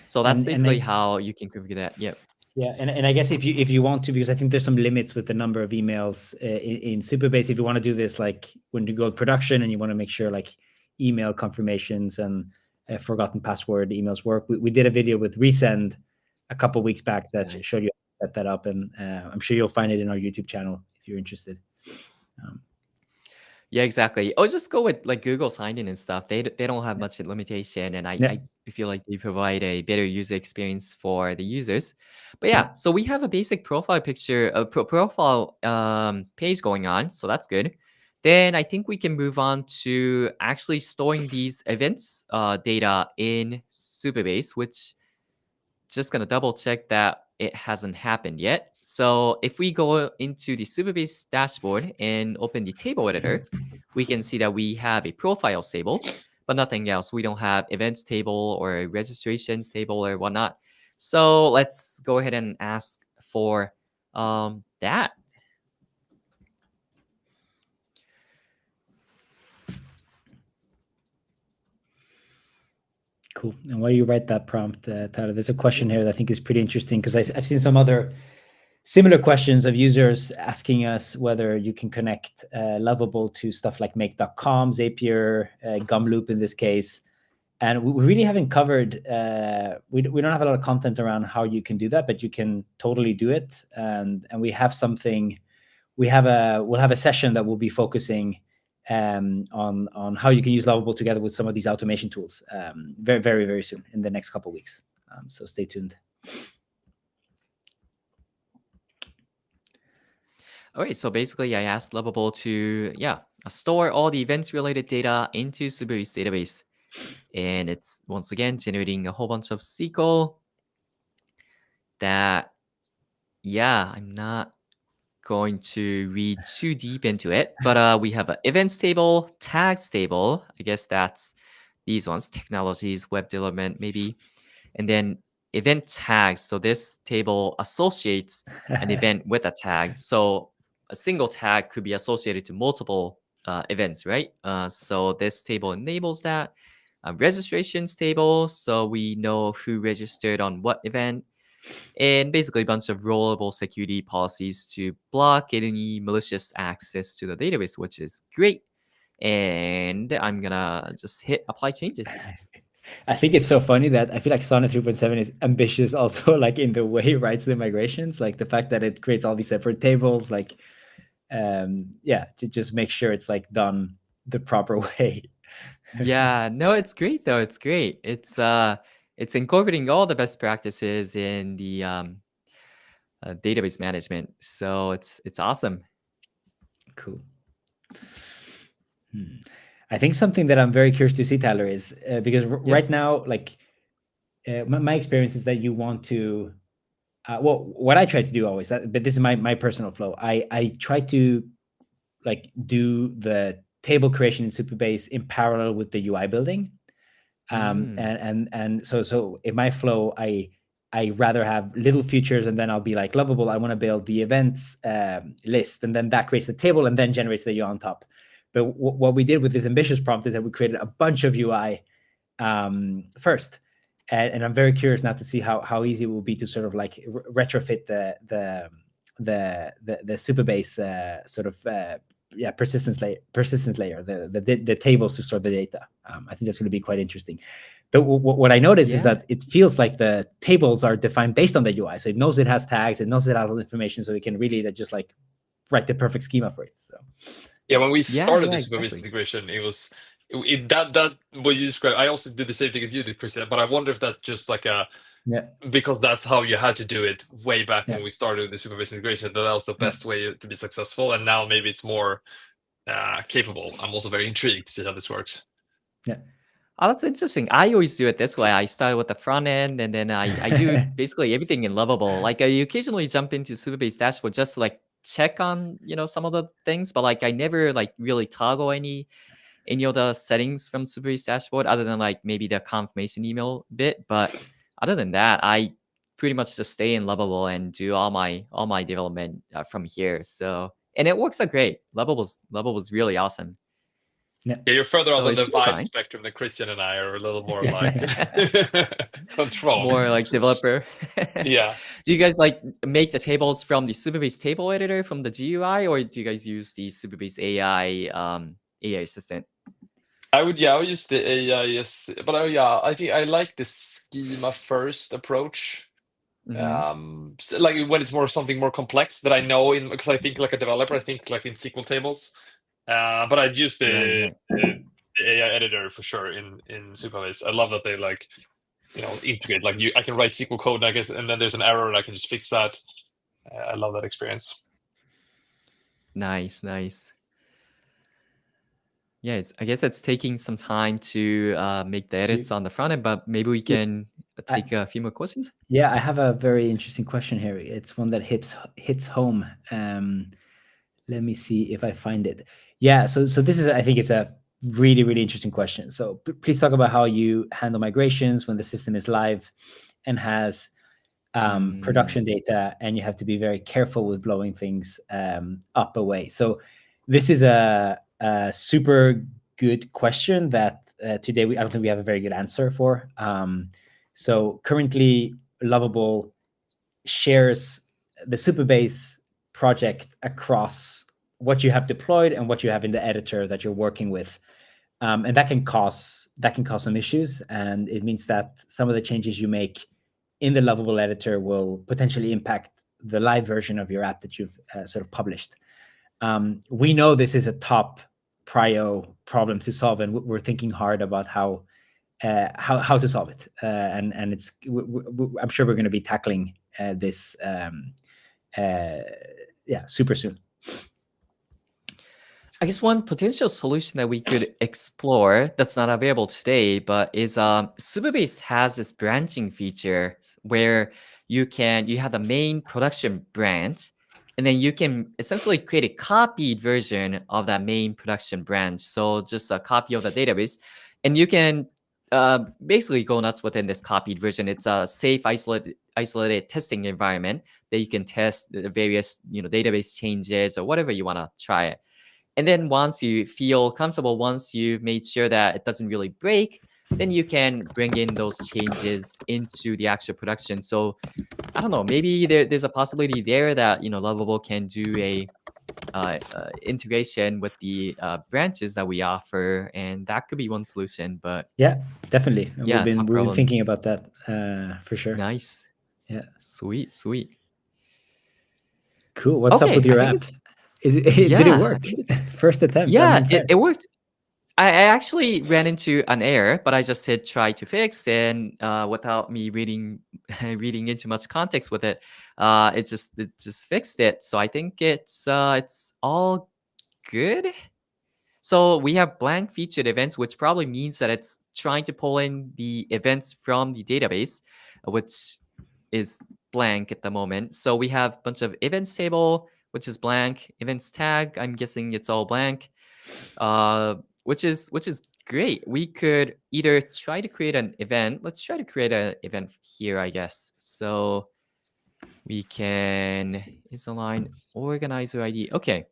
A: So that's basically how you can configure that. Yeah.
B: Yeah, and I guess if you want to, because I think there's some limits with the number of emails in Supabase. If you want to do this, like when you go to production and you want to make sure like email confirmations and forgotten password emails work, we did a video with Resend a couple of weeks back that showed you set that up, and I'm sure you'll find it in our YouTube channel if you're interested.
A: Yeah, exactly. Or just go with like Google sign-in and stuff. They don't have much limitation, and
B: Yeah.
A: I feel like they provide a better user experience for the users. But yeah,
B: Yeah.
A: so we have a basic profile picture, a profile page going on, so that's good. Then I think we can move on to actually storing these events data in Supabase, which just gonna double check that it hasn't happened yet. So if we go into the Supabase dashboard and open the table editor, we can see that we have a profiles table, but nothing else. We don't have events table or a registrations table or whatnot. So let's go ahead and ask for that.
B: Cool. And while you write that prompt, Tyler, there's a question here that I think is pretty interesting, because I've seen some other similar questions of users asking us whether you can connect Lovable to stuff like Make.com, Zapier, Gumloop in this case. And we really haven't covered, we don't have a lot of content around how you can do that, but you can totally do it. And we have something, we'll have a session that will be focusing on how you can use Lovable together with some of these automation tools very, very, very soon in the next couple of weeks. So stay tuned.
A: All right, so basically I asked Lovable to, store all the events related data into Supabase database. And it's once again generating a whole bunch of SQL that, I'm not going to read too deep into it, but we have an events table, tags table. I guess that's these ones, technologies, web development, maybe. And then event tags. So this table associates an event with a tag. So a single tag could be associated to multiple events, right? So this table enables that. Registrations table, so we know who registered on what event, and basically a bunch of rollable security policies to block any malicious access to the database, which is great. And I'm gonna just hit apply changes.
B: I think it's so funny that I feel like Sonnet 3.7 is ambitious also, like in the way it writes the migrations, like the fact that it creates all these separate tables, like to just make sure it's like done the proper way.
A: Yeah, no, it's great though. It's great. It's incorporating all the best practices in the database management. So it's awesome.
B: Cool. I think something that I'm very curious to see, Tyler, is because right now, like my experience is that you want to, what I try to do always, but this is my personal flow. I try to like do the table creation in Supabase in parallel with the UI building. And so in my flow, I rather have little features, and then I'll be like, Lovable, I want to build the events list, and then that creates the table and then generates the UI on top. But what we did with this ambitious prompt is that we created a bunch of UI first. And I'm very curious now to see how easy it will be to sort of like retrofit the Supabase sort of persistence layer, the tables to store the data. I think that's going to be quite interesting. But what I noticed is that it feels like the tables are defined based on the UI. So it knows it has tags, it knows it has all the information, so it can really just like write the perfect schema for it. So
C: yeah, when we started this
A: exactly.
C: integration, it was that what you described. I also did the same thing as you did, Christian. But I wonder if that's just like because that's how you had to do it way back when we started the Supabase integration. That was the best way to be successful, and now maybe it's more capable. I'm also very intrigued to see how this works.
B: Yeah.
A: Oh, that's interesting. I always do it this way. I start with the front end, and then I do basically everything in Lovable. Like I occasionally jump into Supabase dashboard just to like check on some of the things, but like I never like really toggle any of the settings from Supabase dashboard other than like maybe the confirmation email bit. But other than that, I pretty much just stay in Lovable and do all my development from here. So and it works out great. Lovable's really awesome.
C: Yeah, you're further
A: So
C: on
A: it
C: the
A: should be
C: vibe
A: fine.
C: spectrum than Christian and I are. A little more like control,
A: More like developer.
C: Yeah.
A: Do you guys like make the tables from the Supabase table editor from the GUI, or do you guys use the Supabase AI assistant?
C: I would use the AI, yes, but I think I like the schema first approach. So, like when it's something more complex that I know because I think like a developer, I think like in SQL tables. But I'd use
A: Right,
C: the,
A: right.
C: the AI editor for sure in Supabase. I love that they like integrate. Like I can write SQL code, I guess, and then there's an error, and I can just fix that. I love that experience.
A: Nice, nice. Yeah, I guess it's taking some time to make the edits on the front end, but maybe we can take a few more questions.
B: Yeah, I have a very interesting question here. It's one that hits home. Let me see if I find it. Yeah, so this is, I think it's a really, really interesting question. So please talk about how you handle migrations when the system is live and has production data, and you have to be very careful with blowing things up away. So this is a super good question that today I don't think we have a very good answer for. So currently, Lovable shares the Supabase project across what you have deployed and what you have in the editor that you're working with. And that can cause some issues, and it means that some of the changes you make in the Lovable editor will potentially impact the live version of your app that you've sort of published. We know this is a top prio problem to solve, and we're thinking hard about how to solve it. And it's I'm sure we're going to be tackling this super soon.
A: I guess one potential solution that we could explore that's not available today, but is Supabase has this branching feature where you have the main production branch, and then you can essentially create a copied version of that main production branch. So just a copy of the database, and you can basically go nuts within this copied version. It's a safe, isolated testing environment that you can test the various database changes or whatever you want to try it. And then once you feel comfortable, once you've made sure that it doesn't really break, then you can bring in those changes into the actual production. So I don't know, maybe there's a possibility there that Lovable can do a integration with the branches that we offer, and that could be one solution. But
B: yeah, definitely. And
A: yeah,
B: we've been thinking about that for sure.
A: Nice.
B: Yeah.
A: Sweet.
B: Cool. What's up with your app? Did it work? First attempt.
A: Yeah, it worked. I actually ran into an error, but I just hit try to fix, and without me reading into much context with it, it just fixed it. So I think it's all good. So we have blank featured events, which probably means that it's trying to pull in the events from the database, which is blank at the moment. So we have a bunch of events table, which is blank. Events tag, I'm guessing it's all blank. Which is great. We could either try to create an event. Let's try to create an event here, I guess. So we can is align organizer ID. Okay.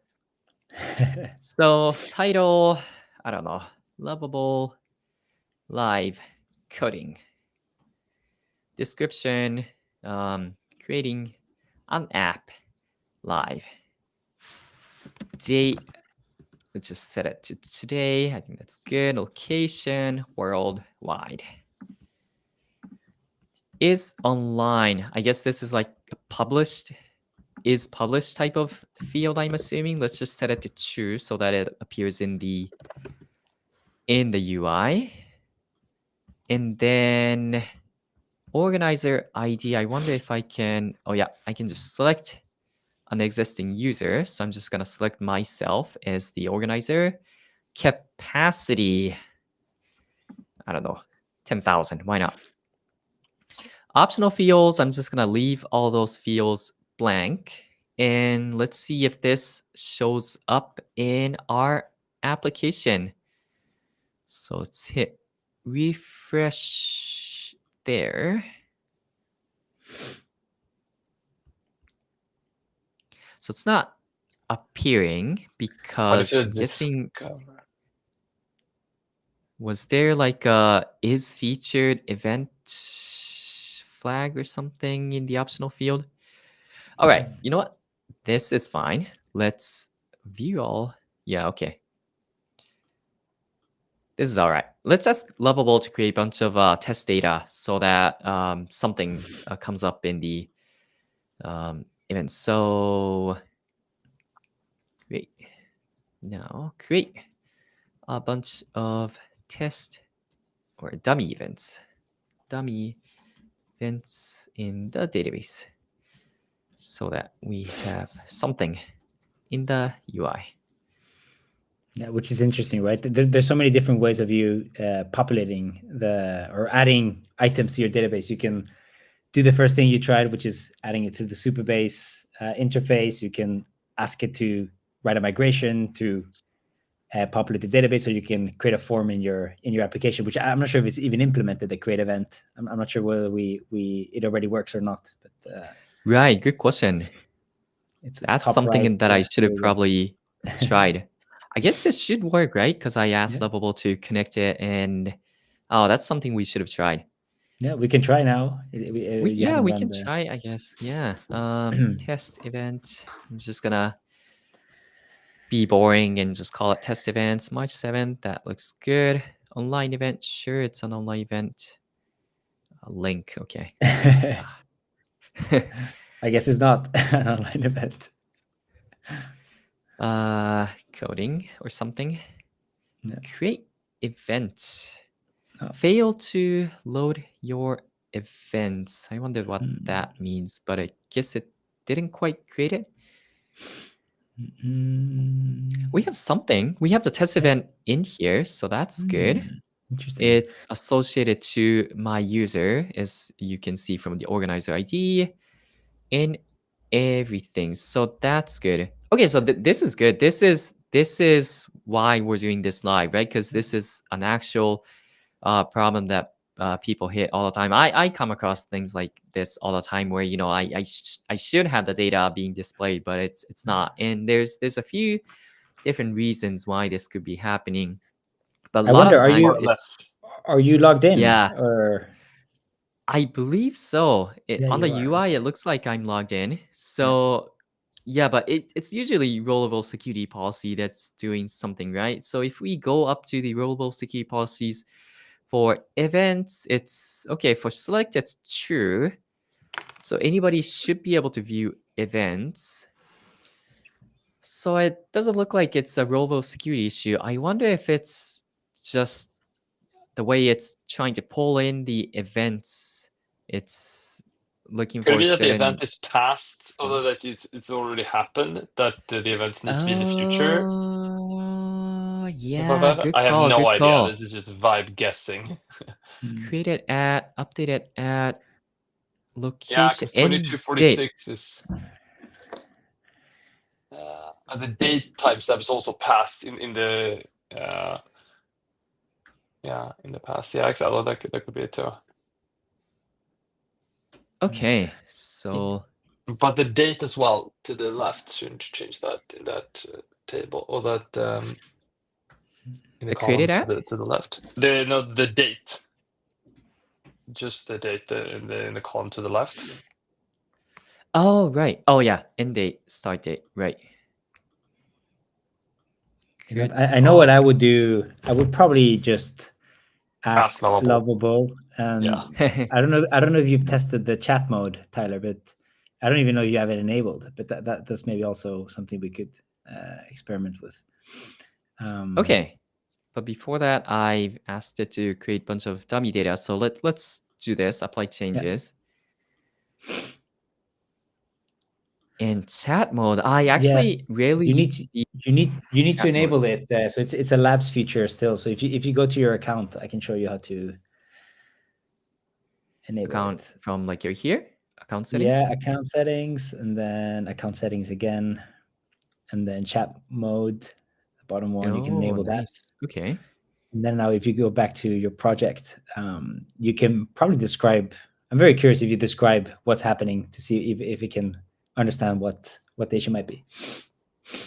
A: So title, I don't know, Lovable live coding. Description, creating an app live. Date, let's just set it to today. I think that's good. Location, worldwide. Is online. I guess this is like a published type of field, I'm assuming. Let's just set it to true so that it appears in the UI. And then organizer ID. I wonder if I can, I can just select an existing user. So I'm just going to select myself as the organizer. Capacity, I don't know, 10,000. Why not? Optional fields, I'm just going to leave all those fields blank. And let's see if this shows up in our application. So let's hit refresh there. So it's not appearing because I'm guessing, was there like a is featured event flag or something in the optional field? All right, you know what? This is fine. Let's view all. Yeah, okay. This is all right. Let's ask Lovable to create a bunch of test data so that something comes up in the event. So create now create a bunch of test or dummy events in the database so that we have something in the UI.
B: Yeah, which is interesting, right? There's so many different ways of you populating or adding items to your database. You can do the first thing you tried, which is adding it through the Supabase interface. You can ask it to write a migration to populate the database, or you can create a form in your application, which I'm not sure if it's even implemented, the create event. I'm not sure whether it already works or not. But
A: Right, good question. That's something
B: right,
A: that I should have probably tried. I guess this should work, right? Because I asked Lovable to connect it, and that's something we should have tried.
B: Yeah, we can try now.
A: We can try, I guess. Yeah. Test event. I'm just gonna be boring and just call it test events. March 7th. That looks good. Online event. Sure, it's an online event. A link. Okay.
B: I guess it's not an online event.
A: Coding or something.
B: Yeah.
A: Create event. Fail to load your events. I wonder what that means, but I guess it didn't quite create it. We have something. We have the test event in here, so that's good.
B: Interesting.
A: It's associated to my user, as you can see from the organizer ID and everything. So that's good. Okay, so this is good. This is why we're doing this live, right? Because this is an actual problem that people hit all the time. I come across things like this all the time where I should have the data being displayed, but it's not. And there's a few different reasons why this could be happening. But a lot of times,
B: are you logged in?
A: Yeah.
B: Or
A: I believe so. On the UI, it looks like I'm logged in. So yeah, but it's usually rollable security policy that's doing something, right? So if we go up to the rollable security policies for events, it's okay. For select, it's true. So anybody should be able to view events. So it doesn't look like it's a rollable security issue. I wonder if it's just the way it's trying to pull in the events. It's looking for
C: Could it be that
A: certain...
C: the event is past, although that it's already happened, that the events need to be in the future?
A: Yeah, good call.
C: I have no idea.
A: Call.
C: This is just vibe guessing.
A: Created at, updated at, location.
C: Yeah, because 2246 is the date timestamp is also passed in the in the past. Yeah, exactly. That could be it too.
A: Okay, so
C: but the date as well to the left shouldn't change that in that table, or that in the column to the left. The date, just the date in the column to the left.
A: Oh right. Oh yeah, end date, start date, right.
B: I know what I would do. I would probably just ask Lovable, and I don't know if you've tested the chat mode, Tyler, but I don't even know if you have it enabled. But that's maybe also something we could experiment with.
A: Okay, but before that, I've asked it to create a bunch of dummy data. So let's do this. Apply changes. Yeah. In chat mode, I actually rarely
B: you need to enable it. So it's a labs feature still. So if you go to your account, I can show you how to enable it.
A: From like you're here, account settings.
B: Yeah, account settings, and then account settings again, and then chat mode, the bottom one. You can enable that.
A: Okay.
B: And then now, if you go back to your project, you can probably describe. I'm very curious if you describe what's happening to see if it can understand what the issue might be.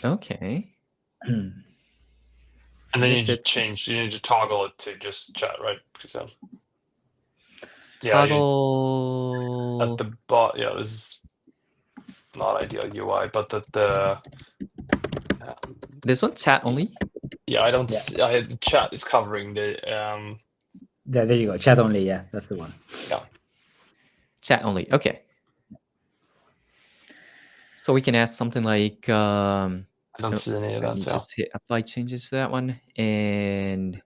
A: Okay.
C: And then you need to toggle it to just chat, right?
A: Toggle
C: at the bottom. Yeah, this is not ideal UI, but that the
A: this one chat only.
C: Yeah, I don't.
B: Yeah.
C: I had chat is covering the.
B: There you go. Chat only. Yeah, that's the one.
C: Yeah.
A: Chat only. Okay. So we can ask something like,
C: I don't see any
A: let me
C: events. Yeah.
A: just hit apply changes to that one. And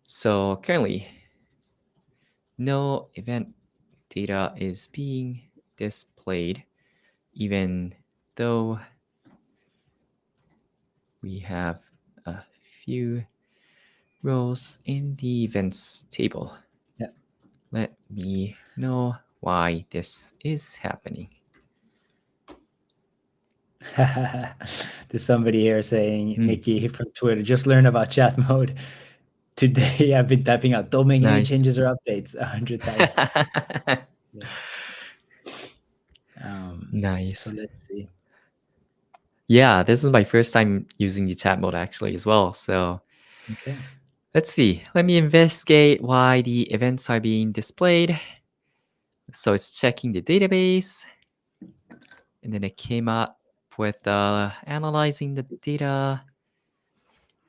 A: so currently, no event data is being displayed, even though we have a few rows in the events table.
B: Yeah.
A: Let me know why this is happening.
B: There's somebody here saying,
A: Hmm.
B: Mickey from Twitter, just learned about chat mode. Today I've been typing out, don't make any
A: Nice.
B: changes or updates 100 times.
A: Nice.
B: So let's see.
A: Yeah, this is my first time using the chat mode actually as well. So
B: Okay.
A: let's see. Let me investigate why the events are being displayed. So it's checking the database. And then it came up with analyzing the data.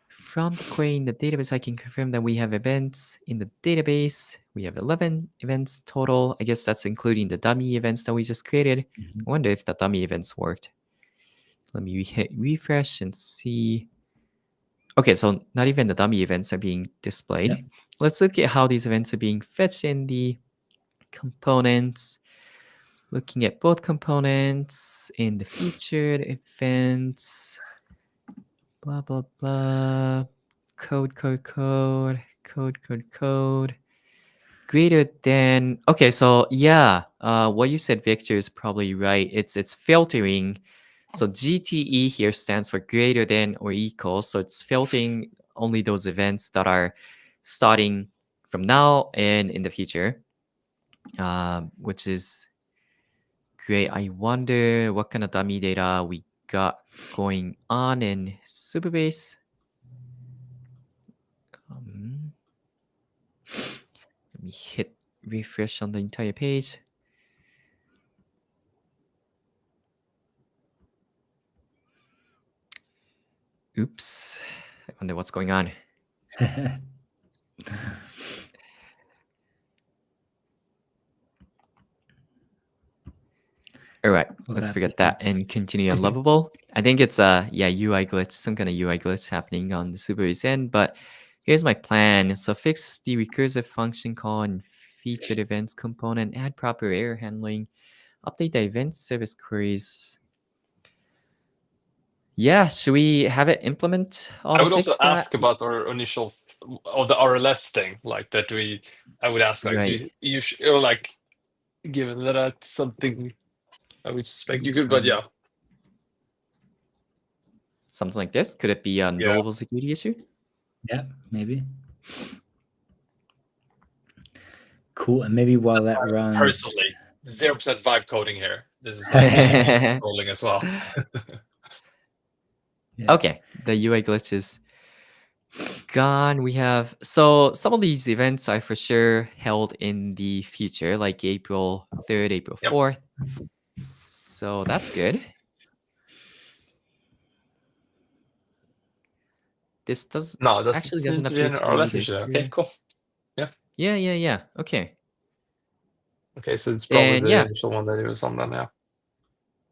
A: From the query in the database, I can confirm that we have events in the database. We have 11 events total. I guess that's including the dummy events that we just created.
B: Mhm.
A: I wonder if the dummy events worked. Let me hit refresh and see. Okay, so not even the dummy events are being displayed.
B: Yep.
A: Let's look at how these events are being fetched in the components. Looking at both components in the featured events. Blah, blah, blah. Code. Greater than. Okay, so yeah, what you said, Victor, is probably right. It's filtering. So GTE here stands for greater than or equal. So it's filtering only those events that are starting from now and in the future, which is great. I wonder what kind of dummy data we got going on in Supabase. Let me hit refresh on the entire page. Oops. I wonder what's going on. All right, let's forget that and continue on Lovable. I think it's a UI glitch, some kind of UI glitch happening on the Supabase end. But here's my plan. So fix the recursive function call and featured events component, add proper error handling, update the event service queries. Yeah, should we have it implement
C: I would also
A: auto-fix that?
C: ask about our initial of the RLS thing, like that. I would ask, like,
A: Right.
C: or like, given that that's something I would suspect you could, but yeah.
A: Something like this? Could it be a nullable security issue?
B: Yeah, maybe. Cool. And maybe while that runs.
C: Personally, 0% vibe coding here. This is like rolling as well.
B: Yeah.
A: Okay, the UI glitch is gone. We have so some of these events are for sure held in the future, like April 3rd, April 4th. So that's good. This actually doesn't appear to be
C: RLS issue. Okay, cool. Yeah.
A: Yeah. Okay.
C: Okay, so it's probably
A: And
C: the initial one that it was on then, yeah.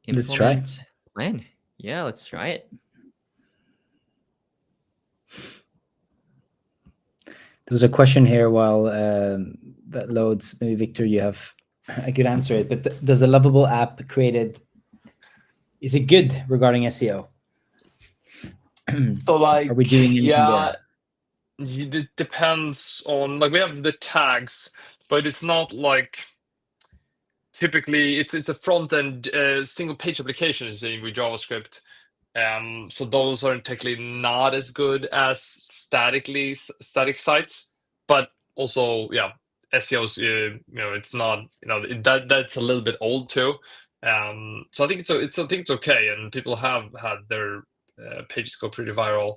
B: Let's try.
A: Implement plan. Yeah, let's try it.
B: There was a question here while that loads. Maybe Victor, you have I could answer it. But does the Lovable app created, is it good regarding SEO?
C: So like,
B: are we doing anything there?
C: It depends on, like, we have the tags, but it's not like typically it's a front end single page application is with JavaScript. So those are technically not as good as static sites, but also SEOs, it's not, that's a little bit old too. So I think it's okay, and people have had their pages go pretty viral.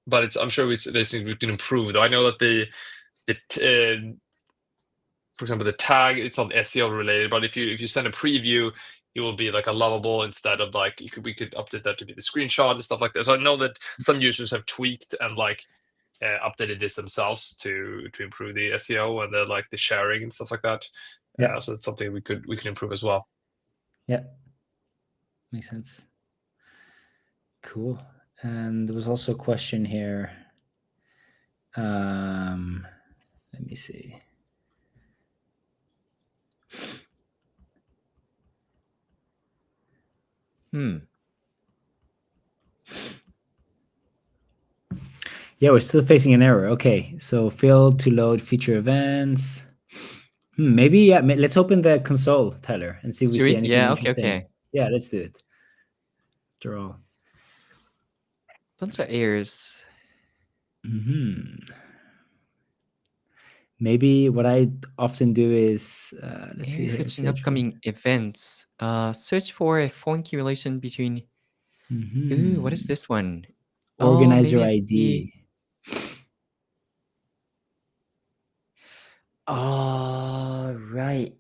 C: But I'm sure there's things we can improve. Though I know that for example, the tag, it's not SEO related, but if you send a preview, it will be like a Lovable instead of like we could update that to be the screenshot and stuff like that. So I know that some users have tweaked and like updated this themselves to improve the SEO and like the sharing and stuff like that.
B: Yeah.
C: So it's something we could improve as well.
B: Yeah, makes sense. Cool. And there was also a question here. Let me see. Yeah, we're still facing an error. Okay, so failed to load feature events. Maybe, yeah, let's open the console, Tyler, and see if we
A: Should
B: see
A: we?
B: anything
A: Yeah,
B: interesting.
A: okay.
B: Yeah, let's do it. After all.
A: Bunch of errors.
B: Maybe what I often do is, let's see
A: Error
B: here.
A: fetching upcoming events. Search for a foreign correlation between. Ooh, what is this one?
B: Organizer
A: maybe it's
B: ID.
A: Oh, right.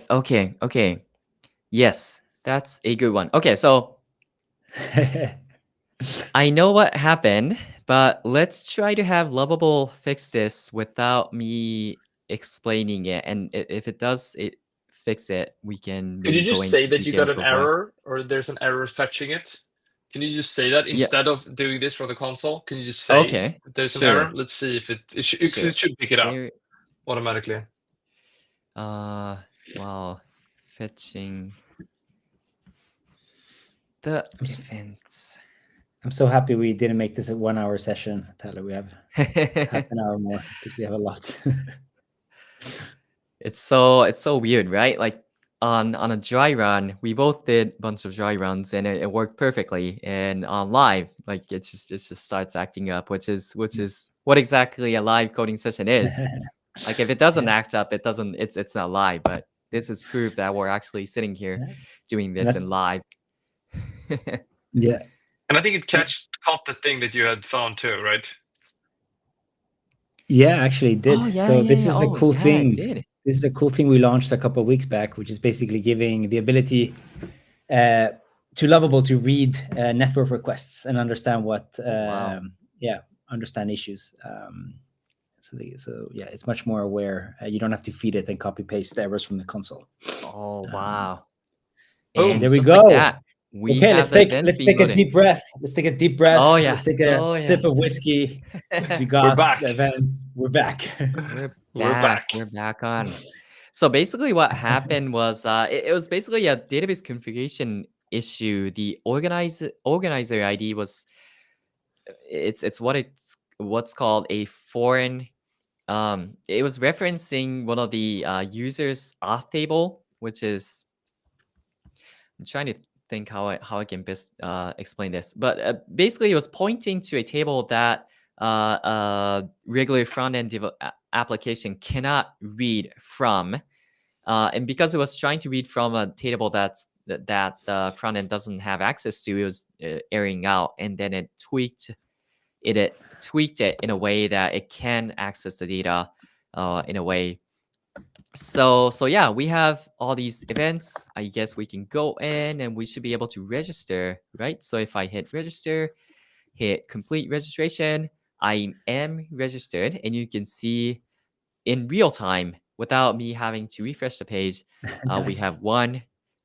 A: Okay. Yes, that's a good one. Okay, so I know what happened, but let's try to have Lovable fix this without me explaining it. And if it does fix it, we can
C: Could you
A: maybe go
C: just
A: into
C: say that you got
A: details
C: an
A: of why.
C: error or there's an error fetching it? Can you just say that instead of doing this from the console? Can you just say
A: Okay,
C: there's an
A: sure.
C: error? Let's see if it should pick it up automatically.
A: While fetching the events.
B: I'm so happy we didn't make this a 1 hour session, Tyler. We have half an hour more because we have a lot.
A: It's so weird, right? Like on a dry run, we both did a bunch of dry runs and it worked perfectly. And on live, like it just starts acting up, which is what exactly a live coding session is. Like if it doesn't act up, it's not live. But this is proof that we're actually sitting here doing this in live.
B: Yeah.
C: And I think it caught the thing that you had found too, right?
B: Yeah, actually it did.
A: Oh, yeah,
B: so this
A: yeah.
B: is a
A: Oh,
B: cool
A: yeah,
B: thing.
A: it did.
B: This is a cool thing we launched a couple of weeks back, which is basically giving the ability to Lovable to read network requests and understand what understand issues. So yeah, it's much more aware. You don't have to feed it and copy paste the errors from the console.
A: Oh, wow.
C: Boom.
A: And
B: There we
A: just
B: go.
A: like that, we
B: Okay,
A: have
B: let's
A: the
B: take
A: events being
B: a
A: loaded.
B: deep breath. Let's take a deep breath.
A: Oh, yeah.
B: Let's take a sip of whiskey. We got
C: back.
B: the events. We're back.
A: We're back on. So basically what happened was it was basically a database configuration issue. The organizer ID was it's what's called a foreign it was referencing one of the users auth table, which is I'm trying to think how I can best explain this. But basically it was pointing to a table that regular front-end application cannot read from. And because it was trying to read from a table that the front end doesn't have access to, it was erroring out, and then it tweaked it in a way that it can access the data in a way. So yeah, we have all these events. I guess we can go in and we should be able to register, right? So if I hit register, hit complete registration, I am registered, and you can see in real time without me having to refresh the page.
B: Nice.
A: We have one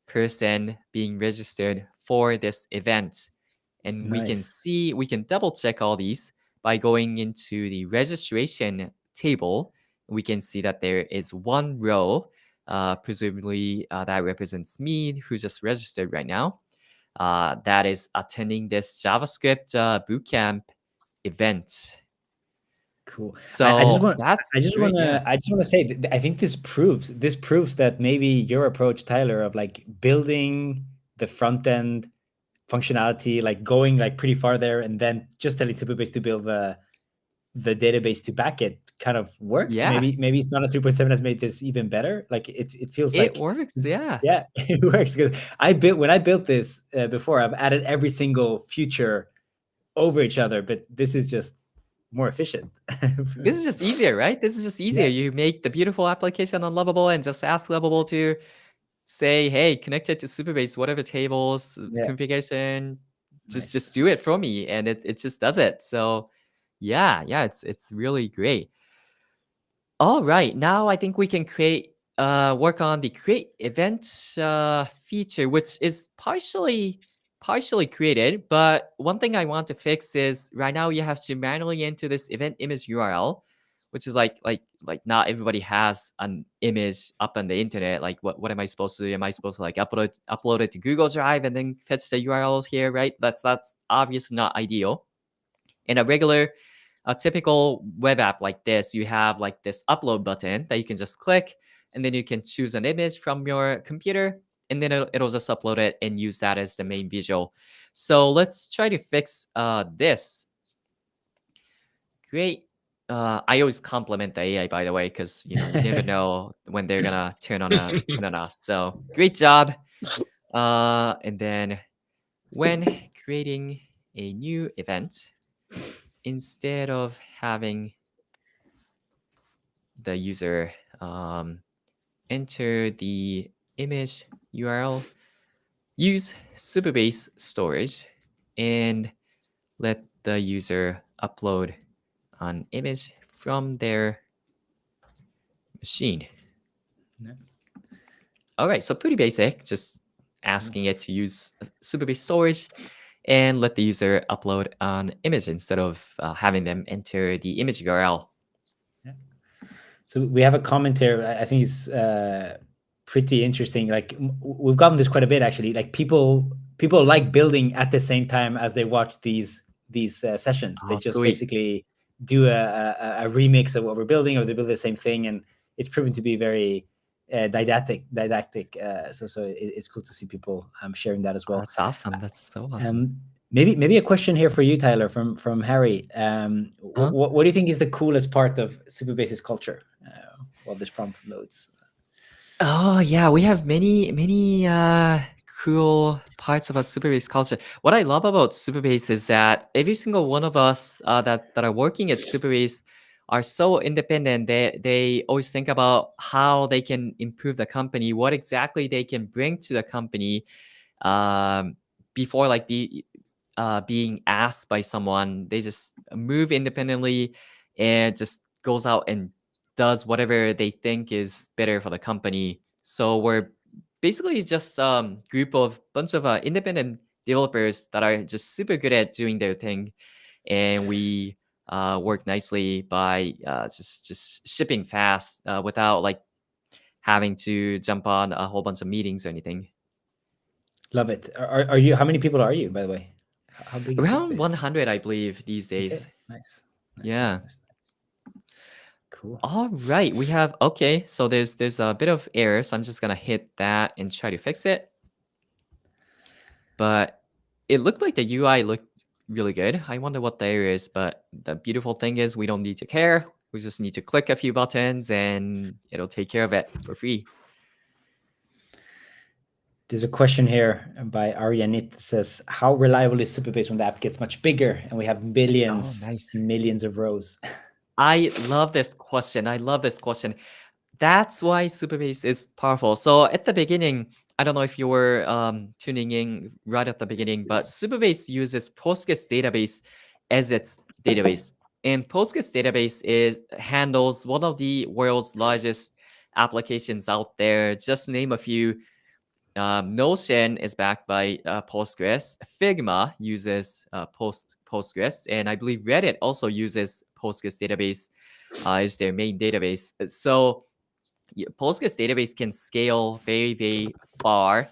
A: person being registered for this event, and we can double check all these by going into the registration table. We can see that there is one row, presumably that represents me, who just registered right now. That is attending this JavaScript bootcamp event.
B: Cool.
A: So
B: I just want to say that I think this proves that maybe your approach, Tyler, of like building the front end functionality, like going like pretty far there, and then just telling Supabase to build the database to back it, kind of works.
A: Yeah.
B: Maybe Sonnet 3.7 has made this even better. Like it feels like
A: it works. Yeah.
B: Yeah, it works because when I built this before, I've added every single feature over each other, but this is just more efficient.
A: This is just easier, right? This is just easier. You make the beautiful application on Lovable and just ask Lovable to say, hey, connected to Supabase, whatever tables,
B: Yeah.
A: configuration,
B: Nice.
A: just do it for me, and it just does it. So yeah, it's really great. All right, now I think we can work on the create event feature, which is partially created. But one thing I want to fix is right now you have to manually enter this event image URL, which is like not everybody has an image up on the internet. Like what am I supposed to do? Am I supposed to like upload it to Google Drive and then fetch the URLs here, right? That's obviously not ideal. In a typical web app like this, you have like this upload button that you can just click, and then you can choose an image from your computer, and then it'll just upload it and use that as the main visual. So let's try to fix this. Great. I always compliment the AI, by the way, because you never know when they're gonna turn on us. So great job. And then when creating a new event, instead of having the user enter the image URL, use Supabase storage and let the user upload an image from their machine.
B: Yeah.
A: All right, so pretty basic, just asking it to use Supabase storage and let the user upload an image instead of having them enter the image URL.
B: So we have a comment here. I think it's pretty interesting. Like we've gotten this quite a bit actually. Like people like building at the same time as they watch these sessions. They
A: Oh,
B: just
A: sweet.
B: basically do a remix of what we're building, or they build the same thing, and it's proven to be very didactic. So it's cool to see people sharing that as well.
A: That's awesome. That's so awesome.
B: Maybe a question here for you, Tyler, from Harry. What do you think is the coolest part of Superbase's culture? While this prompt loads.
A: Oh yeah, we have many cool parts about Superbase culture. What I love about Superbase is that every single one of us that are working at Superbase are so independent. They always think about how they can improve the company, what exactly they can bring to the company, before being asked by someone. They just move independently and just goes out and does whatever they think is better for the company. So we're basically just bunch of independent developers that are just super good at doing their thing, and we work nicely by just shipping fast without like having to jump on a whole bunch of meetings or anything.
B: Love it. Are you? How many people are you, by the way? How big is
A: Around
B: Superbase?
A: 100, I believe, these days.
B: Okay, nice.
A: Yeah.
B: Nice. Cool.
A: All right, we have so there's a bit of error, so I'm just gonna hit that and try to fix it. But it looked like the UI looked really good. I wonder what the error is, but the beautiful thing is we don't need to care. We just need to click a few buttons and it'll take care of it for free.
B: There's a question here by Aryanit that says, how reliable is Superbase when the app gets much bigger and we have millions
A: nice.
B: and millions of rows?
A: I love this question. That's why Superbase is powerful. So at the beginning, I don't know if you were tuning in right at the beginning, but Superbase uses Postgres database as its database. And Postgres database handles one of the world's largest applications out there. Just to name a few. Notion is backed by Postgres. Figma uses Postgres, and I believe Reddit also uses Postgres database as their main database. So Postgres database can scale very, very far.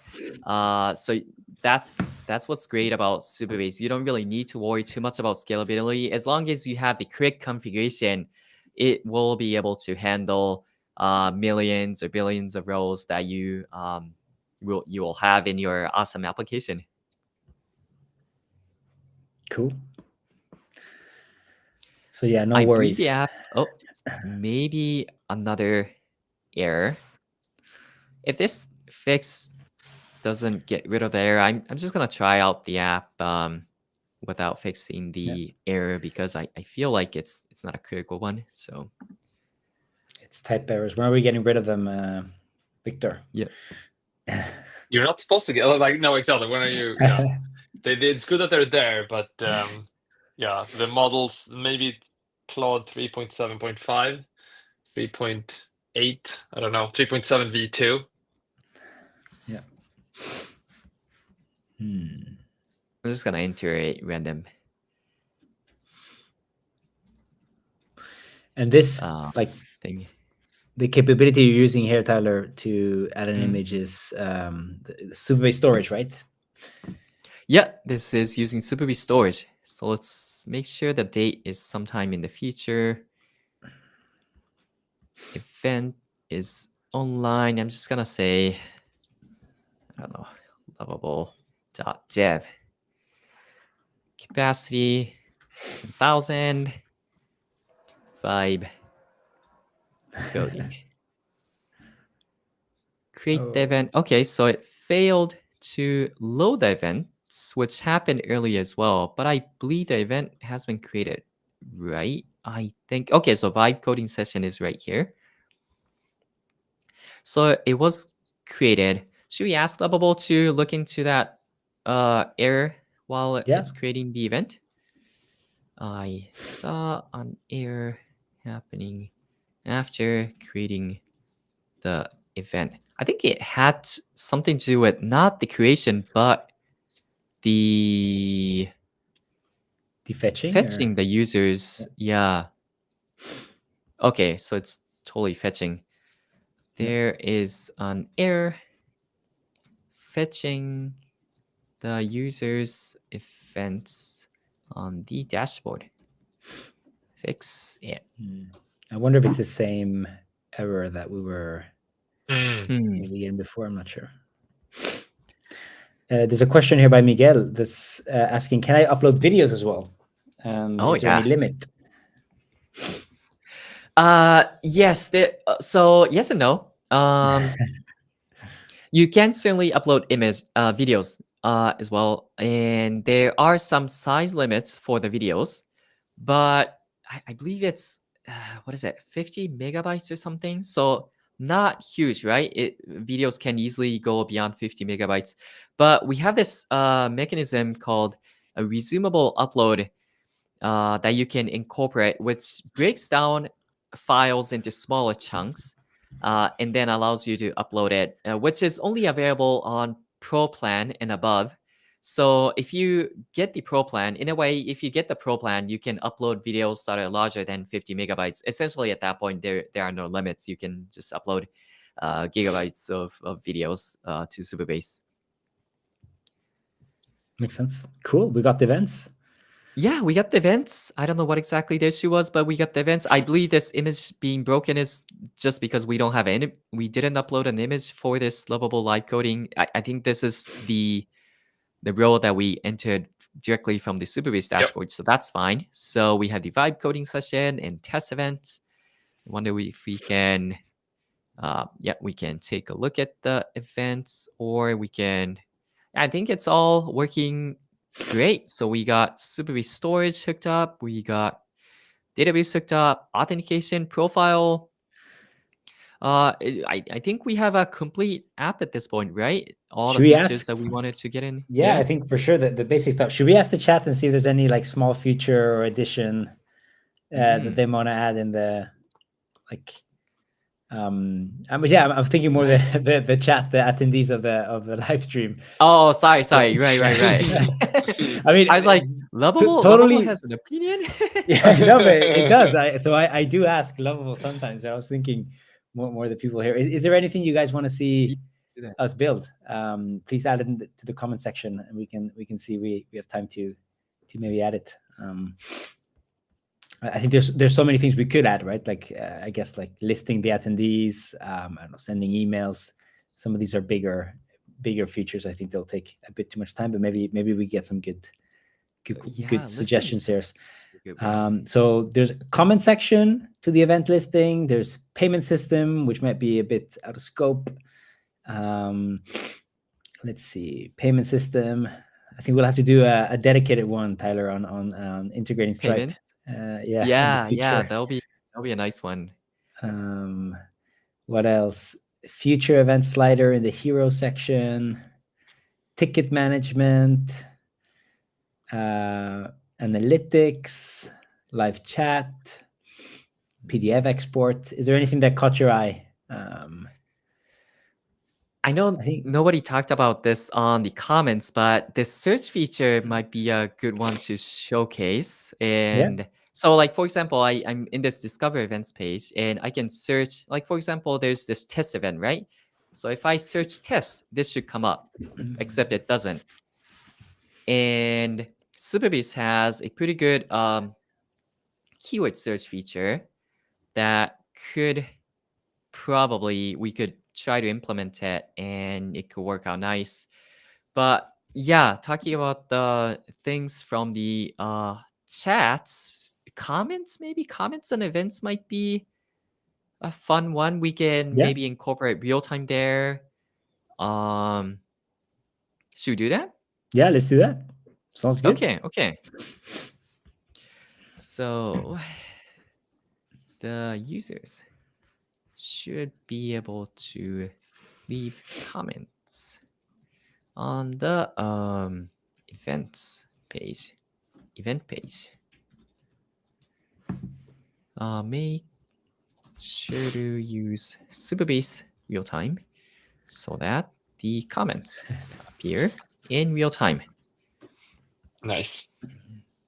A: So that's what's great about Superbase. You don't really need to worry too much about scalability. As long as you have the correct configuration, it will be able to handle millions or billions of rows that you will have in your awesome application.
B: Cool. So yeah, no
A: I
B: worries.
A: believe the app. Oh, maybe another error. If this fix doesn't get rid of the error, I'm just gonna try out the app without fixing the error, because I feel like it's not a critical one. So
B: it's type errors. When are we getting rid of them, Victor?
A: Yeah.
C: You're not supposed to get like no exactly. When are you? Yeah, it's good that they're there, but yeah, the models maybe Claude 3.7.5, 3.8. I don't know, 3.7 V2.
B: Yeah.
A: I'm just gonna enter a random.
B: And this like
A: thing.
B: the capability you're using here, Tyler, to add an image is the Supabase storage, right?
A: Yeah, this is using Supabase storage. So let's make sure the date is sometime in the future. Event is online. I'm just gonna say, I don't know, lovable.dev. Capacity 10,000. Vibe coding. Create the event. Okay, so it failed to load the events, which happened earlier as well, but I believe the event has been created, right? I think, okay, so vibe coding session is right here. So it was created. Should we ask Lovable to look into that error while it's creating the event? I saw an error happening after creating the event. I think it had something to do with not the creation, but the
B: fetching
A: the users. Yeah. Okay, so it's totally fetching. There is an error fetching the user's events on the dashboard. Fix it.
B: I wonder if it's the same error that we were maybe getting before. I'm not sure. There's a question here by Miguel that's asking, can I upload videos as well? And is there any limit?
A: Yes. So yes and no. You can certainly upload videos as well, and there are some size limits for the videos, but I believe it's what is it, 50 megabytes or something? So not huge, right? Videos can easily go beyond 50 megabytes, but we have this mechanism called a resumable upload that you can incorporate, which breaks down files into smaller chunks and then allows you to upload it, which is only available on Pro Plan and above. So if you get the Pro Plan, in a way, if you get the Pro Plan, you can upload videos that are larger than 50 megabytes. Essentially, at that point, there are no limits. You can just upload gigabytes of videos to Supabase.
B: Makes sense. Cool. We got the events.
A: Yeah, we got the events. I don't know what exactly the issue was, but we got the events. I believe this image being broken is just because we don't have any. We didn't upload an image for this Lovable live coding. I think this is the role that we entered directly from the Supabase dashboard, so that's fine. So we have the vibe coding session and test events. I wonder if we can, we can take a look at the events, or we can. I think it's all working great. So we got Supabase storage hooked up. We got database hooked up, authentication, profile. I think we have a complete app at this point, right? All the features that we wanted to get in.
B: Yeah, I think for sure that the basic stuff. Should we ask the chat and see if there's any like small feature or addition that they want to add in the like? I'm thinking more the chat, the attendees of the live stream.
A: Oh, sorry. Right.
B: I mean,
A: I was like, Lovable has an opinion.
B: Yeah, no, but it does. I do ask Lovable sometimes, but I was thinking more the people here. Is there anything you guys want to see us build? Please add it to the comment section, and we can see we have time to maybe add it. I think there's so many things we could add, right? Like I guess like listing the attendees, I don't know, sending emails. Some of these are bigger features. I think they'll take a bit too much time, but maybe we get some good suggestions here. So there's a comment section to the event listing. There's payment system, which might be a bit out of scope. Let's see, payment system. I think we'll have to do a dedicated one, Tyler, on integrating Stripe.
A: Payments? That'll be a nice one.
B: What else? future event slider in the hero section, ticket management, analytics, live chat, PDF export. Is there anything that caught your eye?
A: I know
B: I think
A: nobody talked about this on the comments, but this search feature might be a good one to showcase. And so, like, for example, I'm in this Discover events page and I can search, like, for example, there's this test event, right? So if I search test, this should come up, except it doesn't. And Supabase has a pretty good keyword search feature that could we could try to implement it and it could work out nice. But yeah, talking about the things from the chats, comments on events might be a fun one. We can maybe incorporate real time there. Should we do that?
B: Yeah, let's do that. Sounds good.
A: Okay. So the users should be able to leave comments on the event page. Make sure to use Supabase real time so that the comments appear in real time.
C: Nice.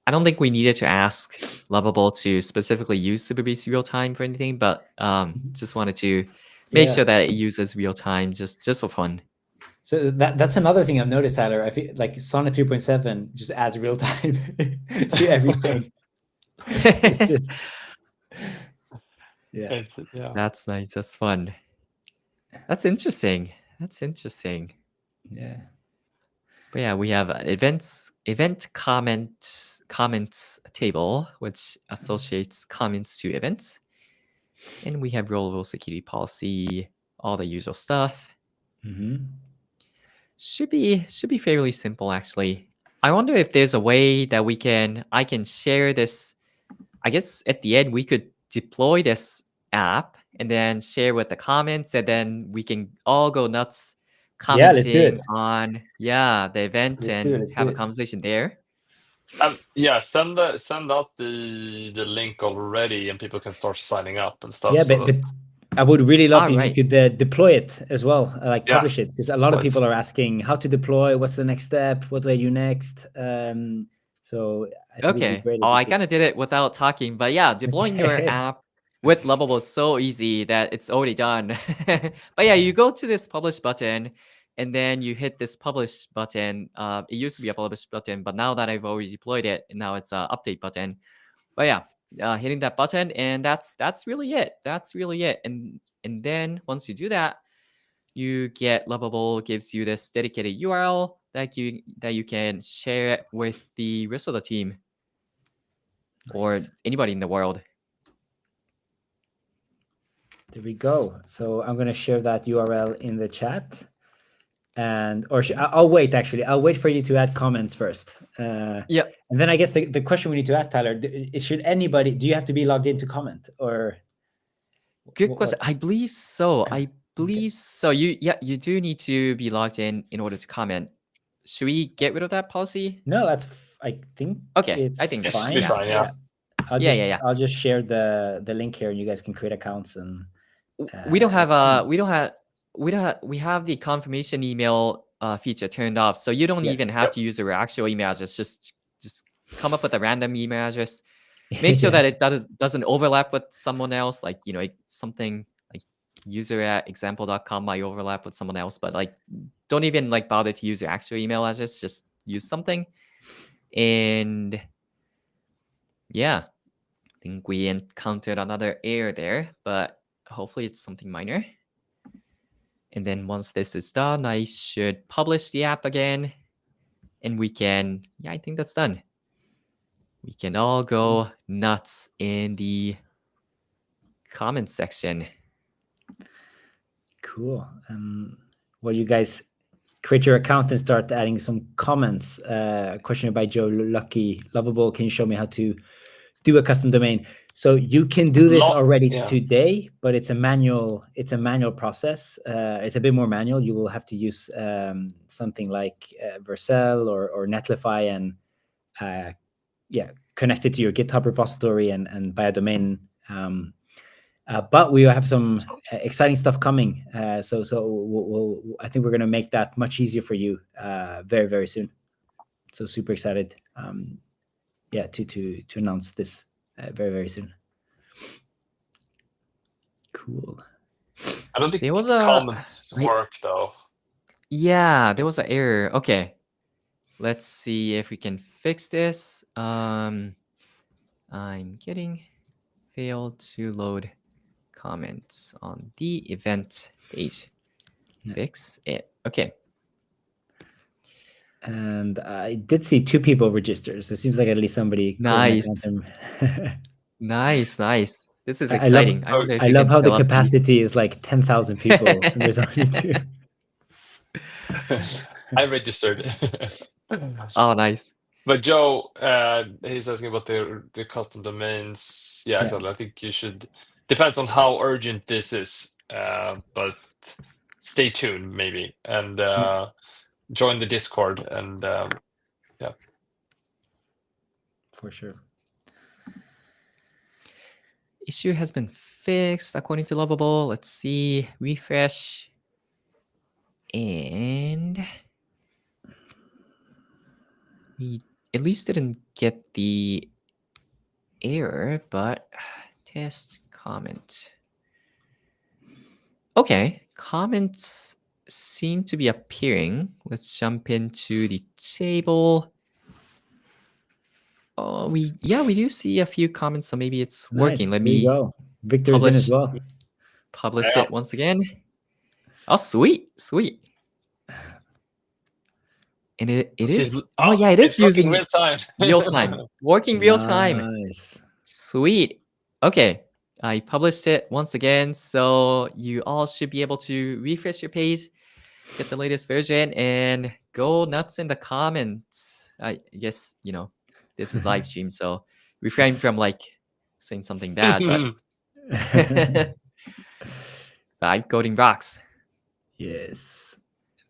A: I don't think we needed to ask Lovable to specifically use Supabase real time for anything, but just wanted to make sure that it uses real time just for fun.
B: So that's another thing I've noticed, Tyler. I feel like Sonnet 3.7 just adds real time to everything. It's just
C: That's
A: nice. That's fun. That's interesting.
B: Yeah.
A: But yeah, we have event comments table, which associates comments to events. And we have rollable security policy, all the usual stuff. Should be fairly simple, actually. I wonder if there's a way that I can share this. I guess at the end we could deploy this app and then share with the comments, and then we can all go nuts commenting on the event and have a conversation there.
C: Send out the link already, and people can start signing up and stuff.
B: Yeah, but I would really love if you could deploy it as well, like publish it, because a lot of people are asking how to deploy, what's the next step, what do I do next. So I think it'd be great.
A: I kind of did it without talking, but yeah, deploying your app with Lovable is so easy that it's already done. But yeah, you go to this publish button and then you hit this publish button. It used to be a publish button, but now that I've already deployed it, now it's an update button. But yeah, hitting that button, and that's really it. And then once you do that, you get Lovable gives you this dedicated URL that you can share it with the rest of the team or anybody in the world.
B: There we go. So I'm going to share that URL in the chat. I'll wait, actually. I'll wait for you to add comments first. And then I guess the question we need to ask, Tyler, should anybody, do you have to be logged in to comment, or?
A: Good question. I believe so. So you do need to be logged in order to comment. Should we get rid of that policy?
B: No, I think
A: I think
C: it's
A: fine.
C: Yeah.
B: I'll just share the link here, and you guys can create accounts. And
A: we have the confirmation email feature turned off, so you don't even have to use your actual email address. Just come up with a random email address. Make sure that it doesn't overlap with someone else, like something like user@example.com might overlap with someone else, but don't even bother to use your actual email address. Just use something. And yeah, I think we encountered another error there, but hopefully it's something minor. And then once this is done, I should publish the app again, and we can, I think that's done. We can all go nuts in the comments section.
B: Cool. Well, you guys create your account and start adding some comments. Question by Joe Lucky. Lovable, can you show me how to do a custom domain? So you can do this
C: Lot-
B: already
C: yeah.
B: today, but it's a manual process. It's a bit more manual. You will have to use something like Vercel or Netlify and connect it to your GitHub repository and buy a domain. But we have some exciting stuff coming. So I think we're going to make that much easier for you very, very soon. So super excited. To announce this very, very soon. Cool.
C: I don't think
A: There was a
C: comments work though.
A: Yeah, there was an error. Okay. Let's see if we can fix this. I'm getting failed to load comments on the event page.
B: Yeah.
A: Fix it. Okay.
B: And I did see 2 people register, so it seems like at least somebody
A: Nice.
B: couldn't account them.
A: Nice. This is
B: I love-
A: exciting. I wonder if
B: I
A: you
B: love
A: can
B: how the
A: fill up
B: capacity is like 10,000 people, and there's only 2.
C: I registered.
A: Oh, nice.
C: But Joe, he's asking about the custom domains. Yeah,
B: Yeah.
C: exactly. I think you should. Depends on how urgent this is, but stay tuned maybe and join the Discord and yeah.
B: For sure.
A: Issue has been fixed according to Lovable. Let's see. Refresh. And we at least didn't get the error, but test comment. Okay, comments seem to be appearing. Let's jump into the table. Oh, we do see a few comments, so maybe it's working.
B: Nice.
A: Let
B: There you
A: me
B: go. Victor's in as well.
A: publish
C: Yeah.
A: it once again. Oh, sweet. And it is. Oh yeah, it is
C: it's working
A: using
C: real time.
A: real time. Working real time.
B: Nice.
A: Sweet. Okay. I published it once again, so you all should be able to refresh your page, get the latest version, and go nuts in the comments. I guess, this is live stream, so refrain from like saying something bad, but vibe coding rocks.
B: Yes.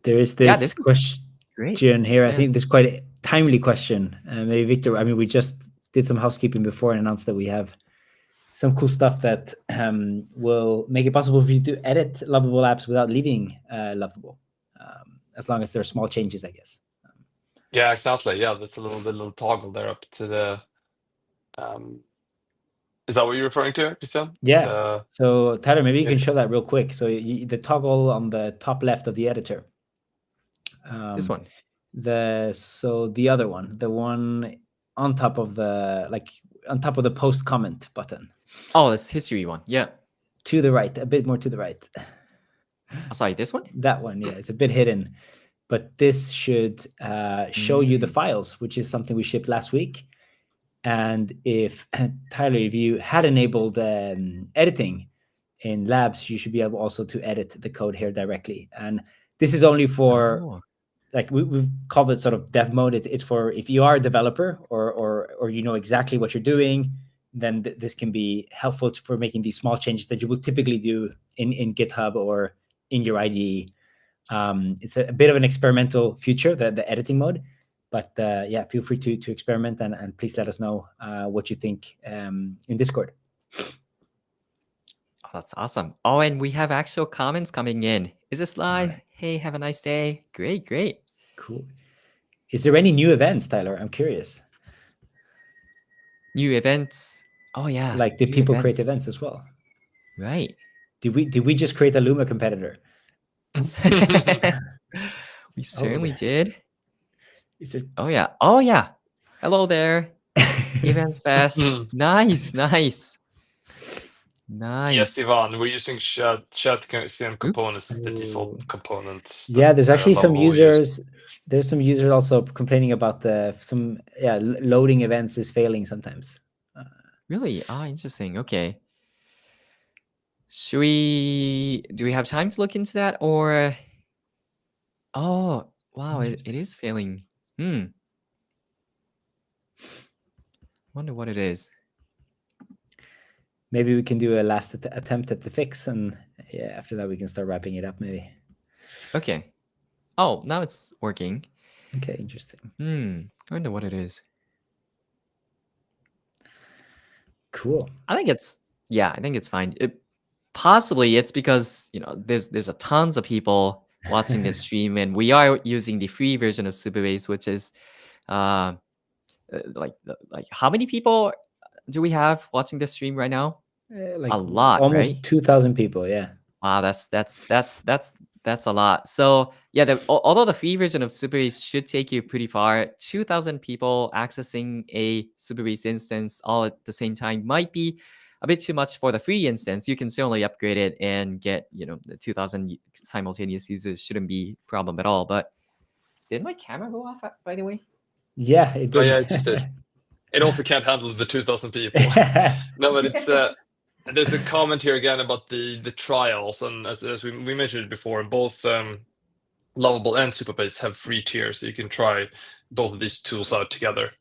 B: There is
A: Yeah,
B: this
A: this is
B: question
A: great.
B: here. I
A: Yeah.
B: think this is quite a timely question. Maybe Victor, I mean, we just did some housekeeping before and announced that we have some cool stuff that will make it possible for you to edit Lovable apps without leaving Lovable, as long as there are small changes, I guess.
C: Yeah, exactly. Yeah, that's a little toggle there up to the. Is that what you're referring to, Christian?
B: Yeah. So Tyler, maybe you can
C: Yes.
B: show that real quick. So the toggle on the top left of the editor.
A: This one.
B: The other one, the one on top of the post comment button.
A: Oh, this history one. Yeah.
B: To the right, a bit more to the right.
A: Oh, sorry, this one?
B: That one, yeah, it's a bit hidden. But this should show you the files, which is something we shipped last week. And if, Tyler, if you had enabled editing in Labs, you should be able also to edit the code here directly. And this is only for, like we've called it sort of dev mode. It's for if you are a developer or you know exactly what you're doing, then this can be helpful for making these small changes that you will typically do in GitHub or in your IDE. It's a bit of an experimental feature, the editing mode. But yeah, feel free to experiment and please let us know what you think in Discord.
A: Oh, that's awesome. Oh, and we have actual comments coming in. Is this live? Right. Hey, have a nice day. Great.
B: Cool. Is there any new events, Tyler? I'm curious.
A: New events? Oh yeah.
B: Like, did people create events as well?
A: Right.
B: Did we just create a Luma competitor?
A: We certainly did.
B: Is it?
A: Oh yeah. Hello there. Events Fest. Nice.
C: Yes, Ivan, we're using chat components as the default components.
B: Yeah, there's actually some users. There's some users also complaining about loading events is failing sometimes.
A: Really? Interesting. Okay. Do we have time to look into that, or? Oh, wow, it is failing. Wonder what it is.
B: maybe we can do a last attempt at the fix, and yeah, after that we can start wrapping it up maybe.
A: Okay. Oh, now it's working.
B: Okay, interesting.
A: I wonder what it is.
B: Cool.
A: I think it's fine. Possibly it's because there's a tons of people watching this stream, and we are using the free version of Supabase, which is like how many people do we have watching this stream right now?
B: Like
A: a lot,
B: almost
A: right?
B: 2,000 people. Yeah.
A: Wow, that's a lot. So yeah, although the free version of Supabase should take you pretty far, 2,000 people accessing a Supabase instance all at the same time might be a bit too much for the free instance. You can certainly upgrade it and get the 2,000 simultaneous users. Shouldn't be a problem at all. But did my camera go off, by the way?
B: Yeah, it did.
C: Oh, yeah, it just did. It also can't handle the 2,000 people. No, but it's there's a comment here again about the trials, and as we mentioned it before, both Lovable and Supabase have free tiers, so you can try both of these tools out together.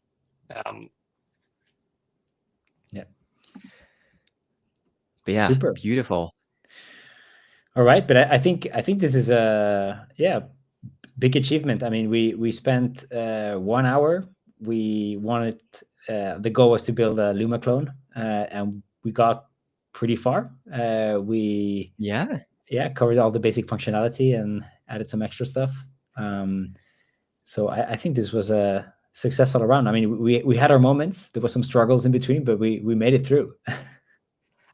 B: Yeah.
A: But yeah,
B: Super.
A: beautiful.
B: All right, but I think this is a big achievement. I mean, we spent 1 hour. We wanted the goal was to build a Luma clone, and we got pretty far. We covered all the basic functionality and added some extra stuff. So I think this was a success all around. I mean, we had our moments. There were some struggles in between, but we made it through.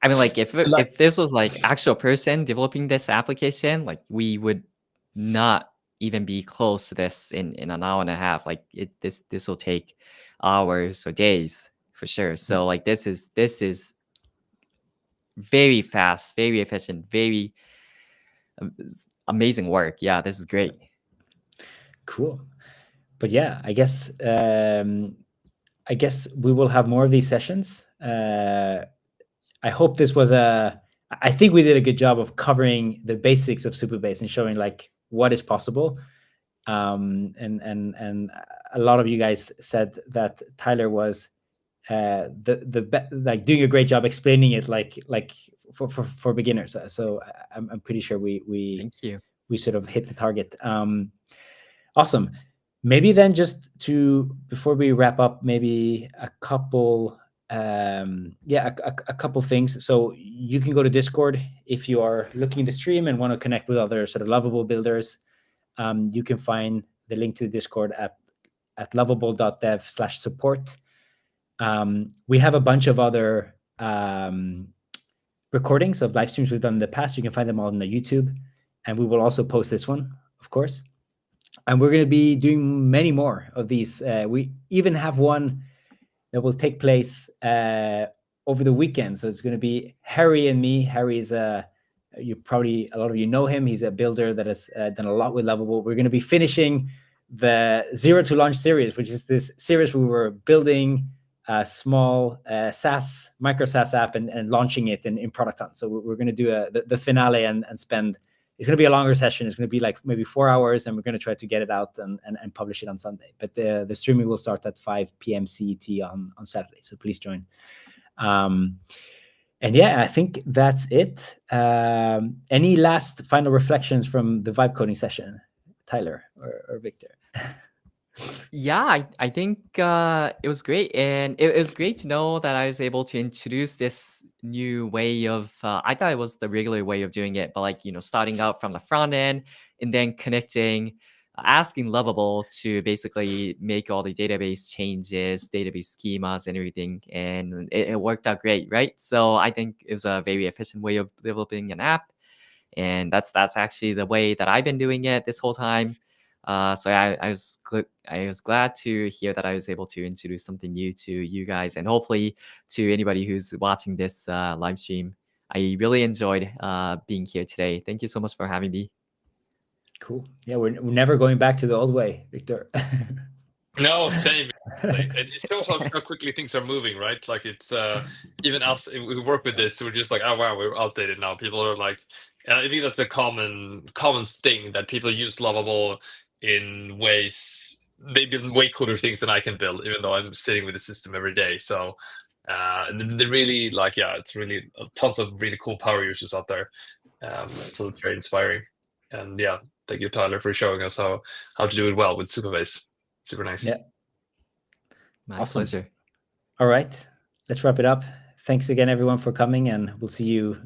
A: I mean, like if this was like actual person developing this application, like we would not even be close to this in an hour and a half. Like this will take hours or days for sure. So like this is very fast, very efficient, very amazing work. Yeah, this is great.
B: Cool. But yeah, I guess we will have more of these sessions. I hope this was I think we did a good job of covering the basics of Supabase and showing like what is possible. And a lot of you guys said that Tyler was like doing a great job explaining it like for beginners. So I'm pretty sure we
A: Thank you.
B: We sort of hit the target. Awesome. Maybe then just before we wrap up, maybe a couple a couple things. So you can go to Discord if you are looking at the stream and want to connect with other sort of Lovable builders. You can find the link to the Discord at lovable.dev/support. We have a bunch of other recordings of live streams we've done in the past. You can find them all on the YouTube, and we will also post this one, of course. And we're going to be doing many more of these. We even have one that will take place over the weekend. So it's going to be Harry and me. Harry is a lot of you know him. He's a builder that has done a lot with Lovable. We're going to be finishing the Zero to Launch series, which is this series where we were building a small micro SaaS app and launching it in product hunt. So we're going to do the finale and spend. It's going to be a longer session. It's going to be like maybe 4 hours, and we're going to try to get it out and publish it on Sunday. But the streaming will start at 5 p.m. CET on Saturday. So please join. And yeah, I think that's it. Any last final reflections from the vibe coding session, Tyler or Victor?
A: Yeah, I think it was great, and it was great to know that I was able to introduce this new way of. I thought it was the regular way of doing it, but like starting out from the front end and then connecting, asking Lovable to basically make all the database changes, database schemas, and everything, and it worked out great, right? So I think it was a very efficient way of developing an app, and that's actually the way that I've been doing it this whole time. So I was glad to hear that I was able to introduce something new to you guys, and hopefully to anybody who's watching this live stream. I really enjoyed being here today. Thank you so much for having me.
B: Cool. Yeah, we're never going back to the old way, Victor.
C: No, same. It shows how quickly things are moving, right? Like it's even us we work with this, we're just like, oh wow, we're outdated now. People are like, and I think that's a common thing that people use Lovable in ways they build way cooler things than I can build, even though I'm sitting with the system every day. So They're really like, yeah, it's really tons of really cool power users out there. So it's very inspiring. And yeah, thank you, Tyler, for showing us how to do it well with Supabase. Super nice.
B: Yeah.
A: My
B: Awesome.
A: pleasure.
B: All right, let's wrap it up. Thanks again, everyone, for coming, and we'll see you